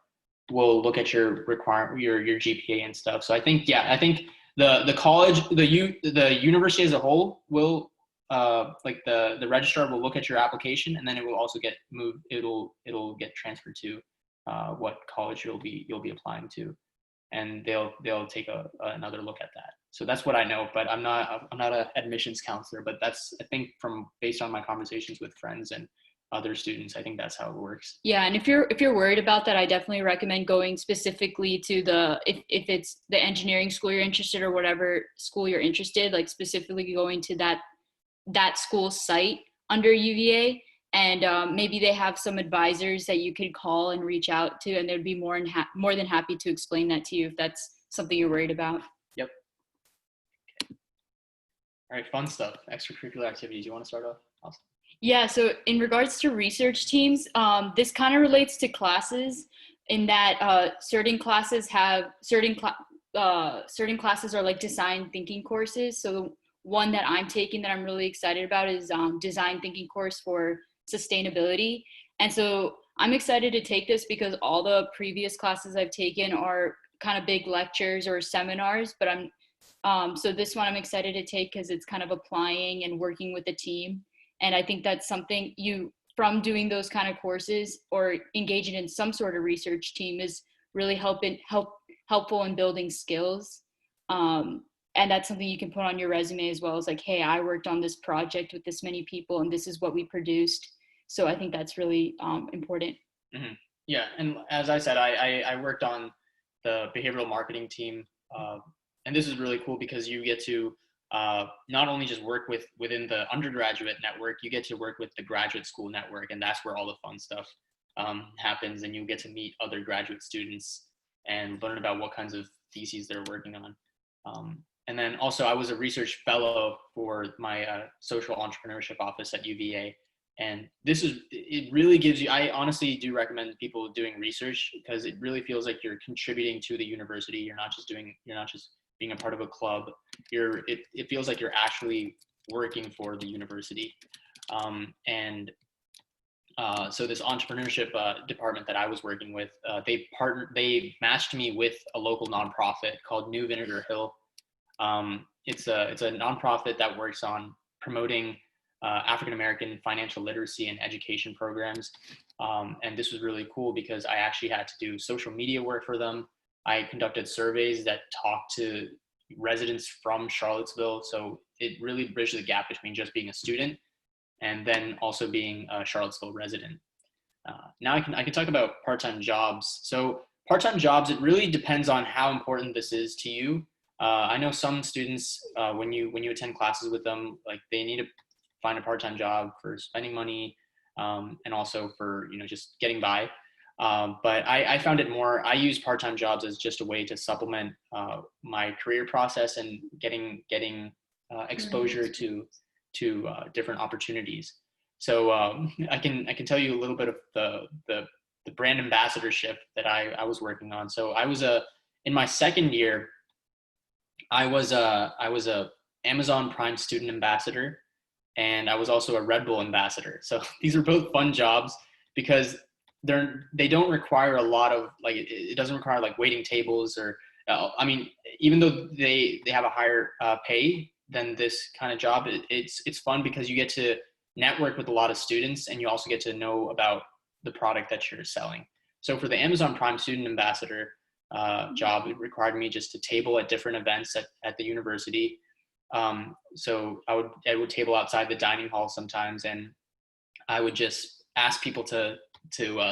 will look at your your GPA and stuff. So I think the college, the university as a whole will, like the registrar will look at your application, and then it will also get moved. It'll get transferred to what college you'll be applying to, and they'll take another look at that. So that's what I know, but I'm not an admissions counselor, but that's, I think, based on my conversations with friends and other students, I think that's how it works. Yeah, and if you're worried about that, I definitely recommend going specifically to if it's the engineering school you're interested, or whatever school you're interested, like specifically going to that school site under UVA, and maybe they have some advisors that you could call and reach out to, and they'd be more than happy to explain that to you if that's something you're worried about. Yep. Okay. All right, fun stuff. Extracurricular activities. You want to start off? Awesome. Yeah, so in regards to research teams, this kind of relates to classes in that certain classes are like design thinking courses. So the one that I'm taking that I'm really excited about is design thinking course for sustainability. And so I'm excited to take this because all the previous classes I've taken are kind of big lectures or seminars, but so this one I'm excited to take because it's kind of applying and working with a team. And I think that's something from doing those kind of courses or engaging in some sort of research team is really helpful in building skills. And that's something you can put on your resume as well as like, hey, I worked on this project with this many people and this is what we produced. So I think that's really important. Mm-hmm. Yeah. And as I said, I worked on the behavioral marketing team. And this is really cool because you get to not only just work within the undergraduate network, you get to work with the graduate school network, and that's where all the fun stuff happens, and you get to meet other graduate students and learn about what kinds of theses they're working on. And then also I was a research fellow for my social entrepreneurship office at UVA, and it really gives you, I honestly do recommend people doing research because it really feels like you're contributing to the university. You're not just being a part of a club. It feels like you're actually working for the university. So this entrepreneurship department that I was working with, they matched me with a local nonprofit called New Vinegar Hill. It's a nonprofit that works on promoting African-American financial literacy and education programs. And this was really cool because I actually had to do social media work for them. I conducted surveys that talked to residents from Charlottesville. So it really bridged the gap between just being a student and then also being a Charlottesville resident. Now I can talk about part-time jobs. So part-time jobs, it really depends on how important this is to you. I know some students, when you attend classes with them, like they need to find a part-time job for spending money and also for just getting by. But I found it more, I use part-time jobs as just a way to supplement my career process and getting exposure to different opportunities. So I can tell you a little bit of the brand ambassadorship that I was working on. So I was in my second year, I was a Amazon Prime student ambassador, and I was also a Red Bull ambassador. So these are both fun jobs because they don't require a lot of it doesn't require like waiting tables or even though they have a higher pay than this kind of job, it's fun because you get to network with a lot of students and you also get to know about the product that you're selling. So for the Amazon Prime student ambassador job, it required me just to table at different events at the university. So I would table outside the dining hall sometimes, and I would just ask people to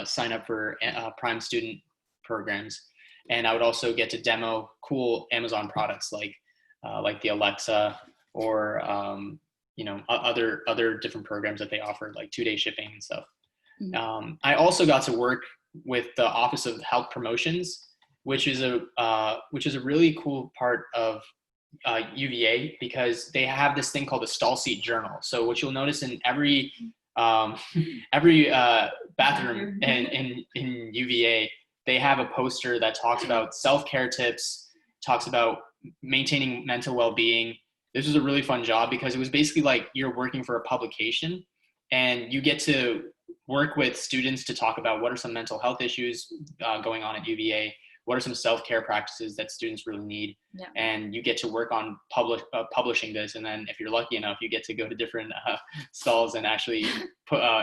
sign up for Prime student programs. And I would also get to demo cool Amazon products like the Alexa or other different programs that they offer, like 2-day shipping and stuff. Mm-hmm. I also got to work with the Office of Health Promotions, which is a really cool part of UVA because they have this thing called the stall seat journal. So what you'll notice in every bathroom in UVA, they have a poster that talks about self-care tips, talks about maintaining mental well-being. This was a really fun job because it was basically like you're working for a publication, and you get to work with students to talk about what are some mental health issues going on at UVA, what are some self-care practices that students really need, and you get to work on publishing this. And then if you're lucky enough, you get to go to different stalls and actually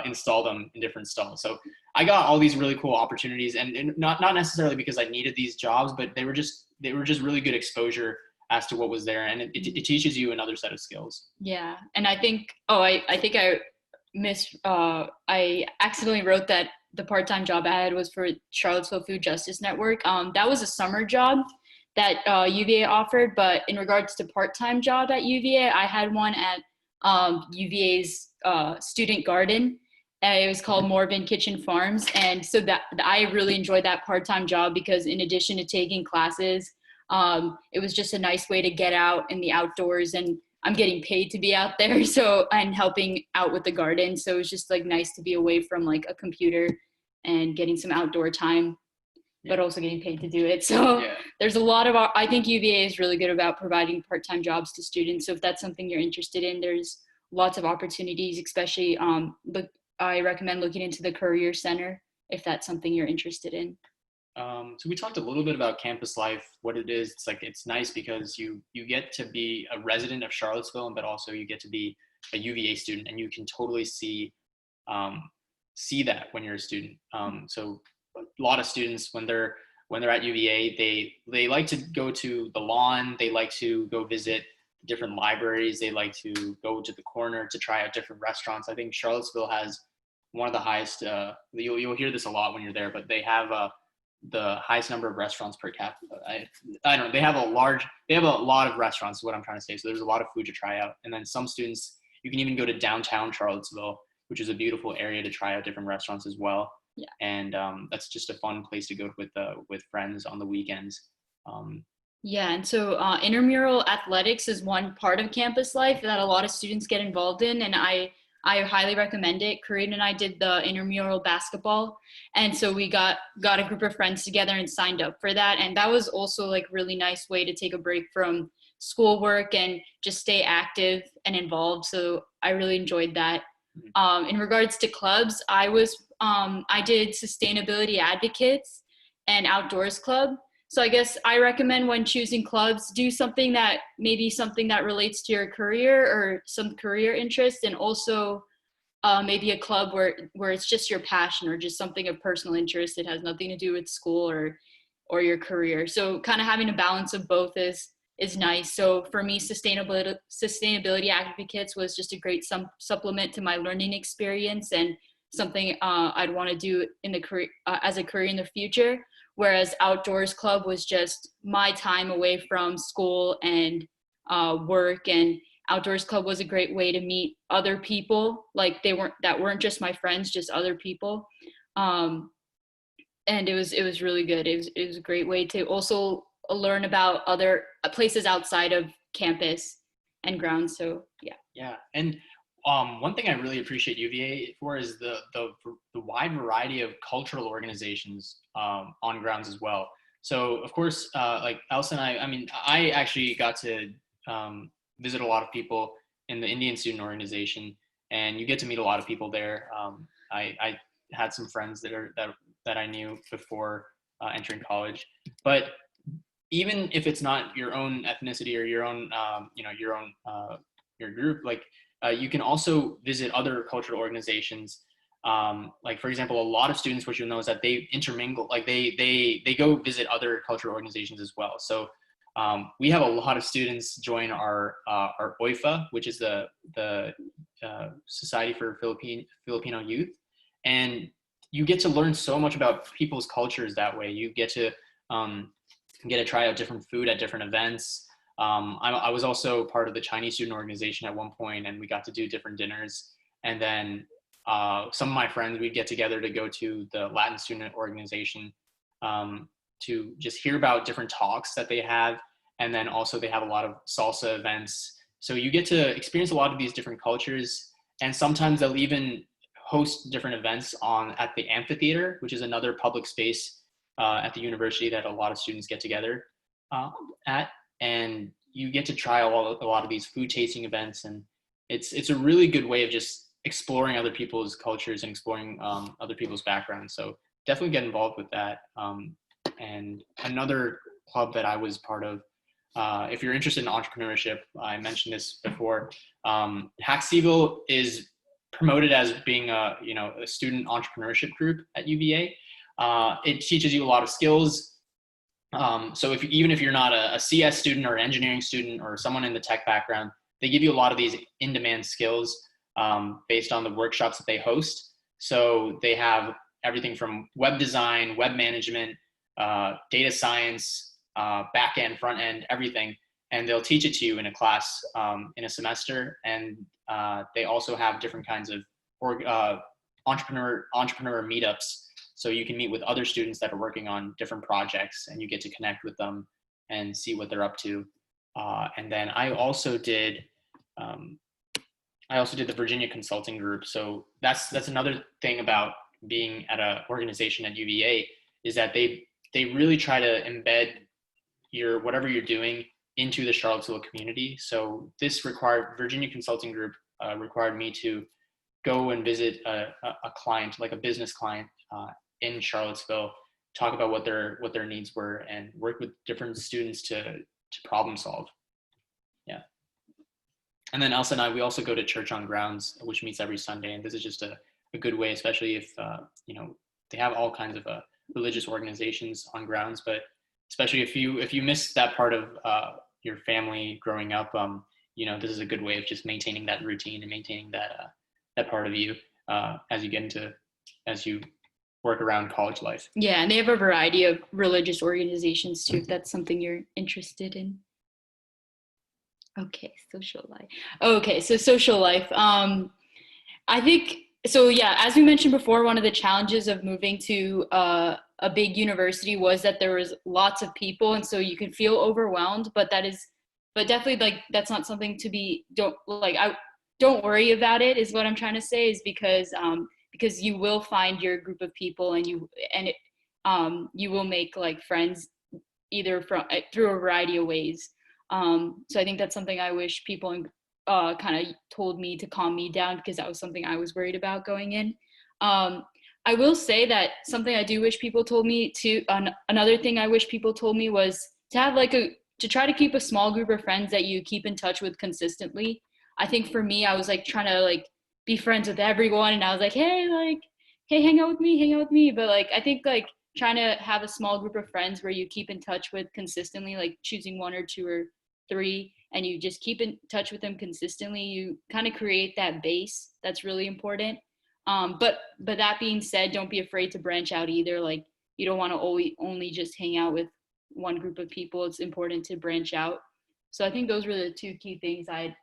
install them in different stalls. So I got all these really cool opportunities, and not necessarily because I needed these jobs, but they were just really good exposure as to what was there, and it teaches you another set of skills. Yeah, and I think I accidentally wrote that the part-time job I had was for Charlottesville Food Justice Network. That was a summer job that UVA offered, but in regards to part-time job at UVA, I had one at UVA's student garden. It was called Morven Kitchen Farms, and so that I really enjoyed that part-time job because in addition to taking classes, it was just a nice way to get out in the outdoors, and I'm getting paid to be out there, so, and helping out with the garden. So it was just like nice to be away from like a computer and getting some outdoor time, but also getting paid to do it. So there's a lot of, I think UVA is really good about providing part-time jobs to students. So if that's something you're interested in, there's lots of opportunities, especially, I recommend looking into the Career Center if that's something you're interested in. So we talked a little bit about campus life, what it is. It's like, it's nice because you get to be a resident of Charlottesville, but also you get to be a UVA student, and you can totally see that when you're a student. So a lot of students, when they're at UVA, they like to go to the lawn. They like to go visit different libraries. They like to go to the corner to try out different restaurants. I think Charlottesville has one of the highest, you'll hear this a lot when you're there, but they have the highest number of restaurants per capita. I don't know. They have a lot of restaurants is what I'm trying to say. So there's a lot of food to try out. And then some students, you can even go to downtown Charlottesville, which is a beautiful area to try out different restaurants as well. Yeah. And that's just a fun place to go with friends on the weekends. Yeah, and so Intramural Athletics is one part of campus life that a lot of students get involved in, and I highly recommend it. Corinne and I did the Intramural Basketball, and so we got a group of friends together and signed up for that, and that was also like really nice way to take a break from schoolwork and just stay active and involved. So I really enjoyed that. In regards to clubs, I did Sustainability Advocates and Outdoors Club. So I guess I recommend when choosing clubs, do something that relates to your career or some career interest, and also maybe a club where it's just your passion or just something of personal interest. It has nothing to do with school or your career. So kind of having a balance of both is nice. So for me, Sustainability Advocates was just a great supplement to my learning experience and something I'd want to do in the career as a career in the future. Whereas Outdoors Club was just my time away from school and work, and Outdoors Club was a great way to meet other people. Like that weren't just my friends, just other people. And it was really good. It was a great way to also learn about other places outside of campus and grounds. So yeah. Yeah, and one thing I really appreciate UVA for is the wide variety of cultural organizations on grounds as well. So of course, like Elsa and I actually got to visit a lot of people in the Indian student organization, and you get to meet a lot of people there. I had some friends that I knew before entering college, but even if it's not your own ethnicity or your own your group, like you can also visit other cultural organizations. Like for example, a lot of students, what you'll know is that they intermingle, like they go visit other cultural organizations as well. So we have a lot of students join our OIFA, which is the Society for Filipino Youth, and you get to learn so much about people's cultures that way. You get to try out different food at different events. I was also part of the Chinese student organization at one point, and we got to do different dinners. And then some of my friends, we'd get together to go to the Latin student organization to just hear about different talks that they have. And then also they have a lot of salsa events. So you get to experience a lot of these different cultures. And sometimes they'll even host different events at the amphitheater, which is another public space at the university that a lot of students get together at. and you get to try a lot of these food tasting events, and it's a really good way of just exploring other people's cultures and exploring other people's backgrounds. So definitely get involved with that. And another club that I was part of, if you're interested in entrepreneurship, I mentioned this before. Hackseaville is promoted as being a student entrepreneurship group at UVA. It teaches you a lot of skills. So even if you're not a CS student or an engineering student or someone in the tech background, they give you a lot of these in-demand skills based on the workshops that they host. So they have everything from web design, web management, data science, back end, front end, everything. And they'll teach it to you in a class in a semester. And they also have different kinds of entrepreneur meetups. So you can meet with other students that are working on different projects, and you get to connect with them and see what they're up to. And then I also did the Virginia Consulting Group. So that's another thing about being at an organization at UVA, is that they really try to embed whatever you're doing into the Charlottesville community. So this Virginia Consulting Group required me to go and visit a client, like a business client in Charlottesville, talk about what their needs were, and work with different students to problem solve. Yeah. And then Elsa and I, we also go to Church on Grounds, which meets every Sunday. And this is just a good way, especially if, they have all kinds of religious organizations on grounds, but especially if you miss that part of your family growing up, this is a good way of just maintaining that routine and maintaining that part of you as you work around college life. Yeah, and they have a variety of religious organizations too, if that's something you're interested in. Okay, social life. Okay, so social life. I think, so yeah, as we mentioned before, one of the challenges of moving to a big university was that there was lots of people, and so you can feel overwhelmed, but definitely, like, that's not something to be, don't worry about it, is what I'm trying to say, is because you will find your group of people, and you will make like friends either through a variety of ways. So I think that's something I wish people kind of told me to calm me down, because that was something I was worried about going in. I will say that something I do wish people told me too, another thing I wish people told me was to have to try to keep a small group of friends that you keep in touch with consistently. I think for me, I was like trying to be friends with everyone, and I was like, hey, hang out with me. But I think trying to have a small group of friends where you keep in touch with consistently, like choosing 1 or 2 or 3, and you just keep in touch with them consistently, you kind of create that base. That's really important. But that being said, don't be afraid to branch out either. You don't want to only just hang out with one group of people. It's important to branch out. So I think those were the 2 key things I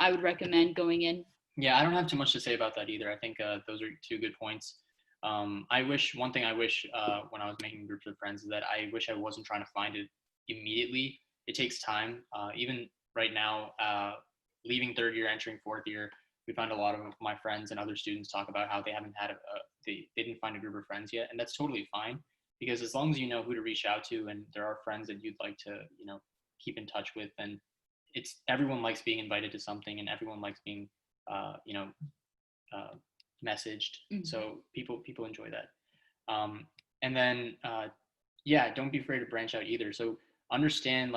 would recommend going in. Yeah, I don't have too much to say about that either. I think those are 2 good points. One thing I wish when I was making groups of friends is that I wish I wasn't trying to find it immediately. It takes time. Even right now, leaving 3rd year, entering 4th year, we find a lot of my friends and other students talk about how they haven't had they didn't find a group of friends yet, and that's totally fine, because as long as you know who to reach out to, and there are friends that you'd like to keep in touch with, then everyone likes being invited to something, and everyone likes being messaged. Mm-hmm. So people enjoy that. And then don't be afraid to branch out either. So understand,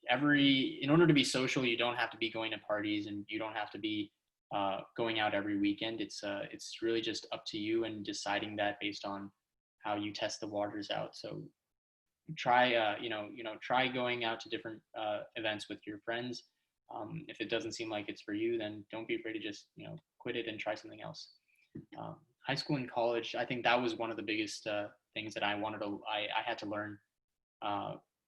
in order to be social, you don't have to be going to parties, and you don't have to be going out every weekend. It's really just up to you, and deciding that based on how you test the waters out. So try try going out to different events with your friends. If it doesn't seem like it's for you, then don't be afraid to just quit it and try something else. High school and college, I think that was one of the biggest things that I had to learn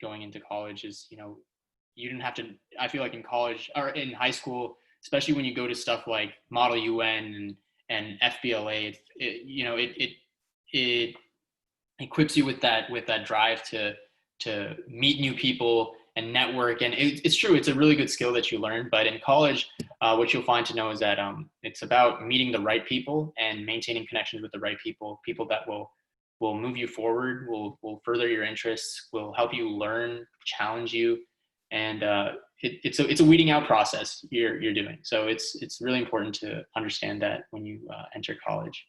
going into college, is you didn't have to. I feel like in college or in high school, especially when you go to stuff like Model UN and FBLA, it equips you with that drive to meet new people and network. And it's true, it's a really good skill that you learn. But in college, what you'll find to know is that it's about meeting the right people and maintaining connections with the right people that will will move you forward, will further your interests, will help you learn, challenge you, and it's a weeding out process you're doing. So it's really important to understand that when you enter college.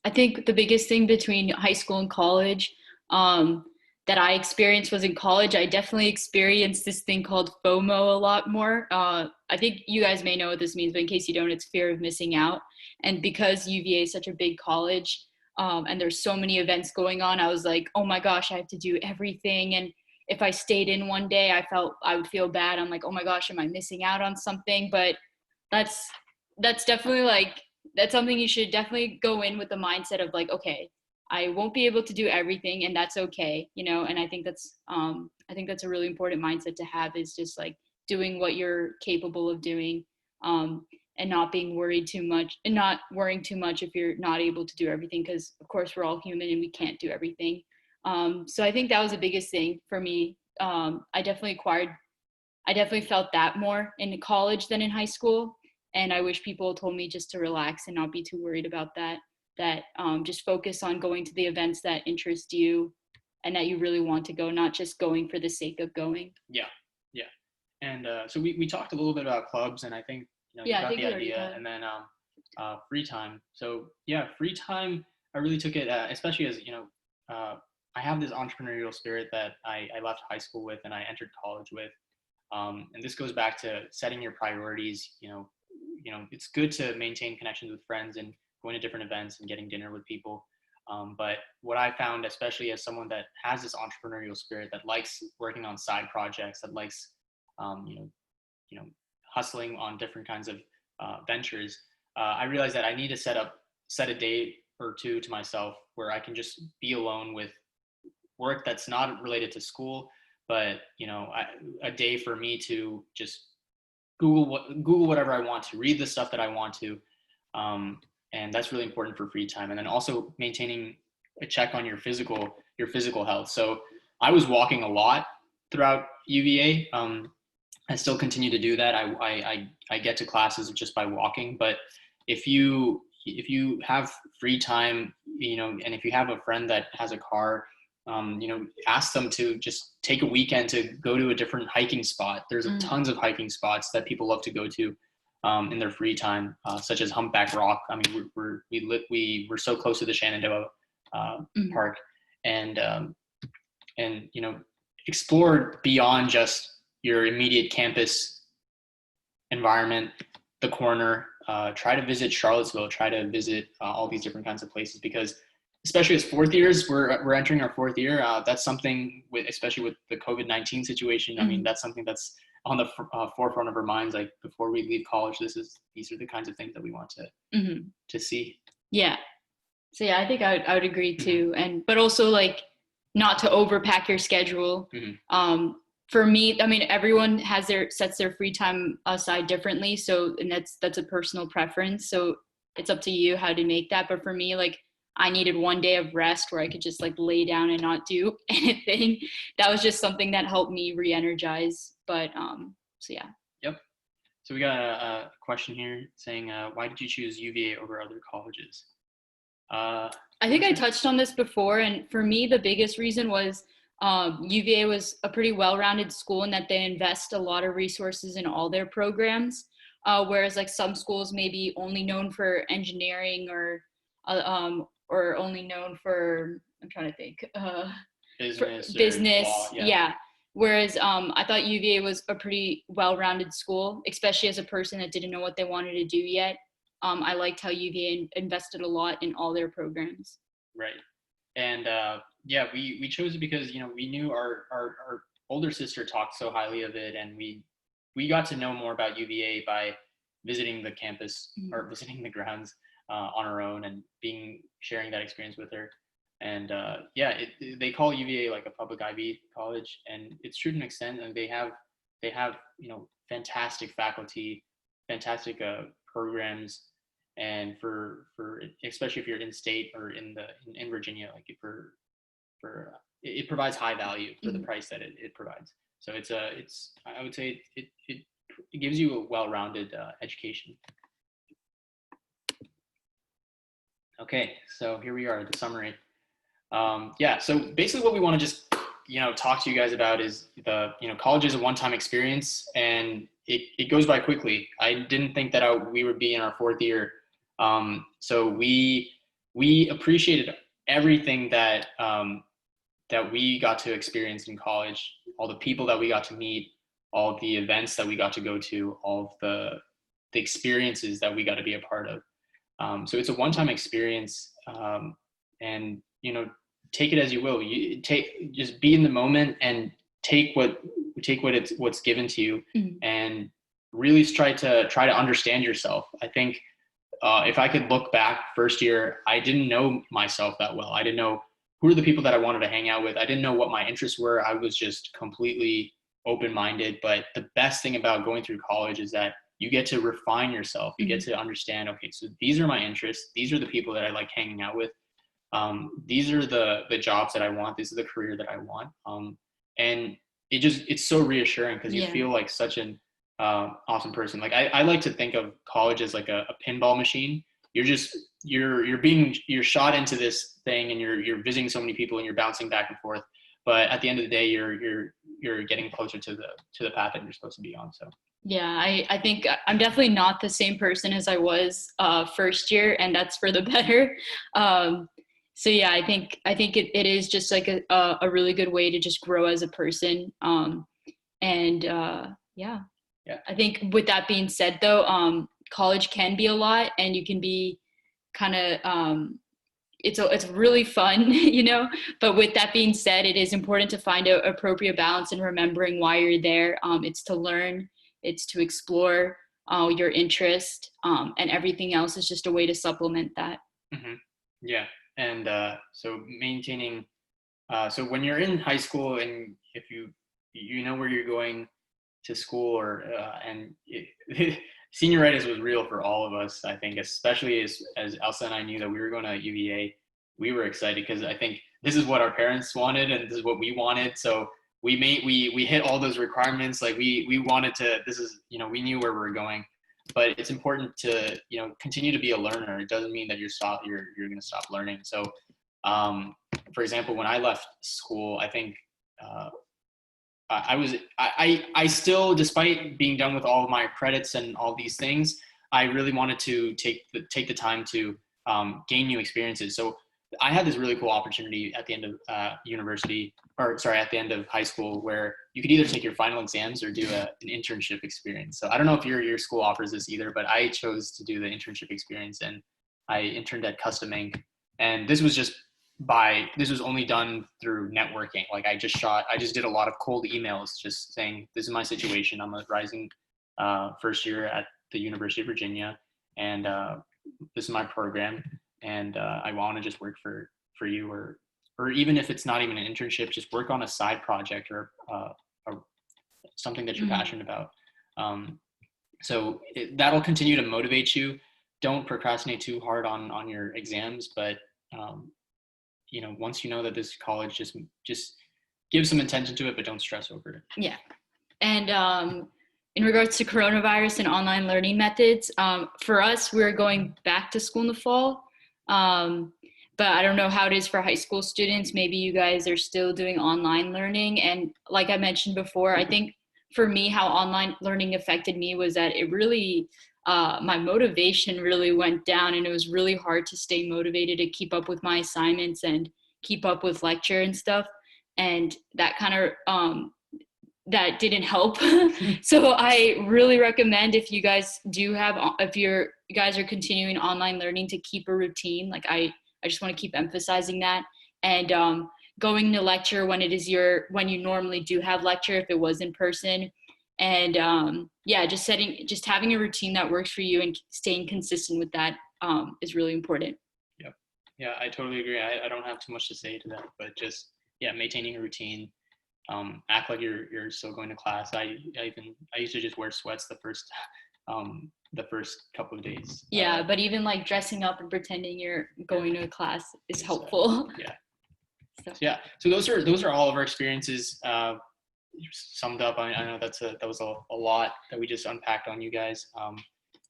I think the biggest thing between high school and college that I experienced was in college. I definitely experienced this thing called FOMO a lot more. I think you guys may know what this means, but in case you don't, it's fear of missing out. And because UVA is such a big college and there's so many events going on, I was like, oh my gosh, I have to do everything. And if I stayed in one day, I would feel bad. I'm like, oh my gosh, am I missing out on something? But that's definitely like, that's something you should definitely go in with the mindset of like, okay, I won't be able to do everything, and that's okay, you know. And I think that's a really important mindset to have, is just like doing what you're capable of doing, and not being worried too much, and not worrying too much if you're not able to do everything, because of course we're all human and we can't do everything. So I think that was the biggest thing for me. I definitely felt that more in college than in high school. And I wish people told me just to relax and not be too worried about that just focus on going to the events that interest you and that you really want to go, not just going for the sake of going. Yeah. And so we talked a little bit about clubs, and I think, you got the idea. And then free time. So yeah, free time, I really took it, especially as, I have this entrepreneurial spirit that I left high school with and I entered college with. And this goes back to setting your priorities. It's good to maintain connections with friends and going to different events and getting dinner with people. But what I found, especially as someone that has this entrepreneurial spirit, that likes working on side projects, that likes, hustling on different kinds of ventures, I realized that I need to set a day or two to myself where I can just be alone with work that's not related to school, but a day for me to just Google whatever I want to, read the stuff that I want to, and that's really important for free time. And then also maintaining a check on your physical health. So I was walking a lot throughout UVA. I still continue to do that. I get to classes just by walking. But if you have free time, and if you have a friend that has a car, ask them to just take a weekend to go to a different hiking spot. There's tons of hiking spots that people love to go to in their free time, such as Humpback Rock. I mean, we're so close to the Shenandoah Park, and explore beyond just your immediate campus environment, the corner. Try to visit Charlottesville. Try to visit all these different kinds of places, because especially as fourth years, we're entering our fourth year. That's something, especially with the COVID-19 situation. I mean, that's something that's on the forefront of our minds. Like before we leave college, these are the kinds of things that we want to see. Yeah. So yeah, I think I would agree too. But also like not to overpack your schedule. For me, I mean, everyone sets their free time aside differently. So, and that's a personal preference. So it's up to you how to make that. But for me, like, I needed one day of rest where I could just like lay down and not do anything. That was just something that helped me re-energize. But so yeah. Yep. So we got a question here saying, why did you choose UVA over other colleges? I think I touched on this before, and for me, the biggest reason was UVA was a pretty well-rounded school in that they invest a lot of resources in all their programs, whereas like some schools may be only known for engineering or only known for, I'm trying to think, business. Law, yeah. Whereas I thought UVA was a pretty well-rounded school, especially as a person that didn't know what they wanted to do yet. I liked how UVA invested a lot in all their programs. Right. And we chose it because, we knew our older sister talked so highly of it, and we got to know more about UVA by visiting the campus or visiting the grounds on our own and sharing that experience with her. And they call UVA like a public Ivy college, and it's true to an extent. And they have fantastic faculty, fantastic programs, and for especially if you're in state or in Virginia, like it provides high value for the price that it provides. So I would say it gives you a well-rounded education. Okay, so here we are, the summary. Yeah, so basically what we want to just, talk to you guys about is college is a one-time experience, and it goes by quickly. I didn't think that we would be in our fourth year. So we appreciated everything that we got to experience in college, all the people that we got to meet, all the events that we got to go to, all of the experiences that we got to be a part of. So it's a one-time experience, and take it as you will. Just be in the moment and take what's given to you, and really try to understand yourself. I think if I could look back first year, I didn't know myself that well. I didn't know who are the people that I wanted to hang out with. I didn't know what my interests were. I was just completely open-minded. But the best thing about going through college is that you get to refine yourself. You get to understand, okay, so these are my interests. These are the people that I like hanging out with. These are the jobs that I want. This is the career that I want. And it's so reassuring because you feel like such an awesome person. Like I like to think of college as like a pinball machine. You're shot into this thing, and you're visiting so many people, and you're bouncing back and forth. But at the end of the day, you're getting closer to the path that you're supposed to be on. So. Yeah, I think I'm definitely not the same person as I was first year, and that's for the better. So yeah, I think it is just like a really good way to just grow as a person. Yeah. I think with that being said, though, college can be a lot, and you can be kind of it's really fun, But with that being said, it is important to find an appropriate balance and remembering why you're there. It's to learn, it's to explore your interest, and everything else is just a way to supplement that. Mm-hmm. Yeah, and so maintaining. So when you're in high school, and if you know where you're going to school, senioritis was real for all of us. I think, especially as Elsa and I knew that we were going to UVA, we were excited because I think this is what our parents wanted, and this is what we wanted. So we hit all those requirements. Like we wanted to. This is we knew where we were going, but it's important to continue to be a learner. It doesn't mean that you're going to stop learning. So, for example, when I left school, I think. I still, despite being done with all of my credits and all these things, I really wanted to take the time to gain new experiences. So I had this really cool opportunity at the end of at the end of high school, where you could either take your final exams or do an internship experience. So I don't know if your school offers this either, but I chose to do the internship experience, and I interned at Custom Ink. And this was only done through networking. Like I just did a lot of cold emails just saying, this is my situation. I'm a rising first year at the University of Virginia, and this is my program, and I want to just work for you, or even if it's not even an internship, just work on a side project or something that you're passionate about. So that'll continue to motivate you. Don't procrastinate too hard on your exams, but once you know that this college, just give some attention to it, but don't stress over it. Yeah. And in regards to coronavirus and online learning methods, for us, we're going back to school in the fall. But I don't know how it is for high school students. Maybe you guys are still doing online learning. And like I mentioned before, I think for me, how online learning affected me was that it really, my motivation really went down, and it was really hard to stay motivated to keep up with my assignments and keep up with lecture and stuff. And that kind of, that didn't help. So I really recommend, if you guys you guys are continuing online learning, to keep a routine. Like I just want to keep emphasizing that. And going to lecture when when you normally do have lecture, if it was in person. And just having a routine that works for you and staying consistent with that is really important. Yep. Yeah, I totally agree. I don't have too much to say to that, but just maintaining a routine. Act like you're still going to class. I used to just wear sweats the first couple of days. Yeah, but even like dressing up and pretending you're going to a class is helpful. So those are all of our experiences summed up. I know that was a lot that we just unpacked on you guys.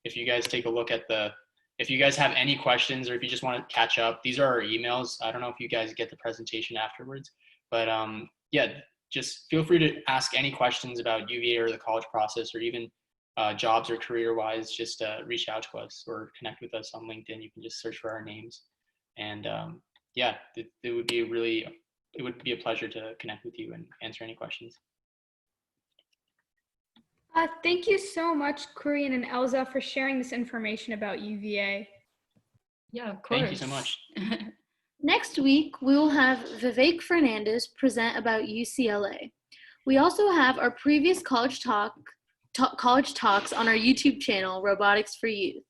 If you guys take a look at the if you guys have any questions or if you just want to catch up, these are our emails. I don't know if you guys get the presentation afterwards, but yeah, just feel free to ask any questions about UVA or the college process, or even jobs or career-wise. Just reach out to us or connect with us on LinkedIn. You can just search for our names, and yeah, it would be a pleasure to connect with you and answer any questions. Thank you so much, Korean and Elza, for sharing this information about UVA. Yeah, of course. Thank you so much. Next week, we will have Vivek Fernandez present about UCLA. We also have our previous college talks on our YouTube channel, Robotics for Youth.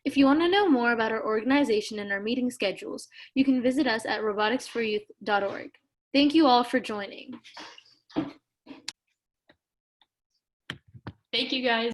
If you want to know more about our organization and our meeting schedules, you can visit us at roboticsforyouth.org. Thank you all for joining. Thank you, guys.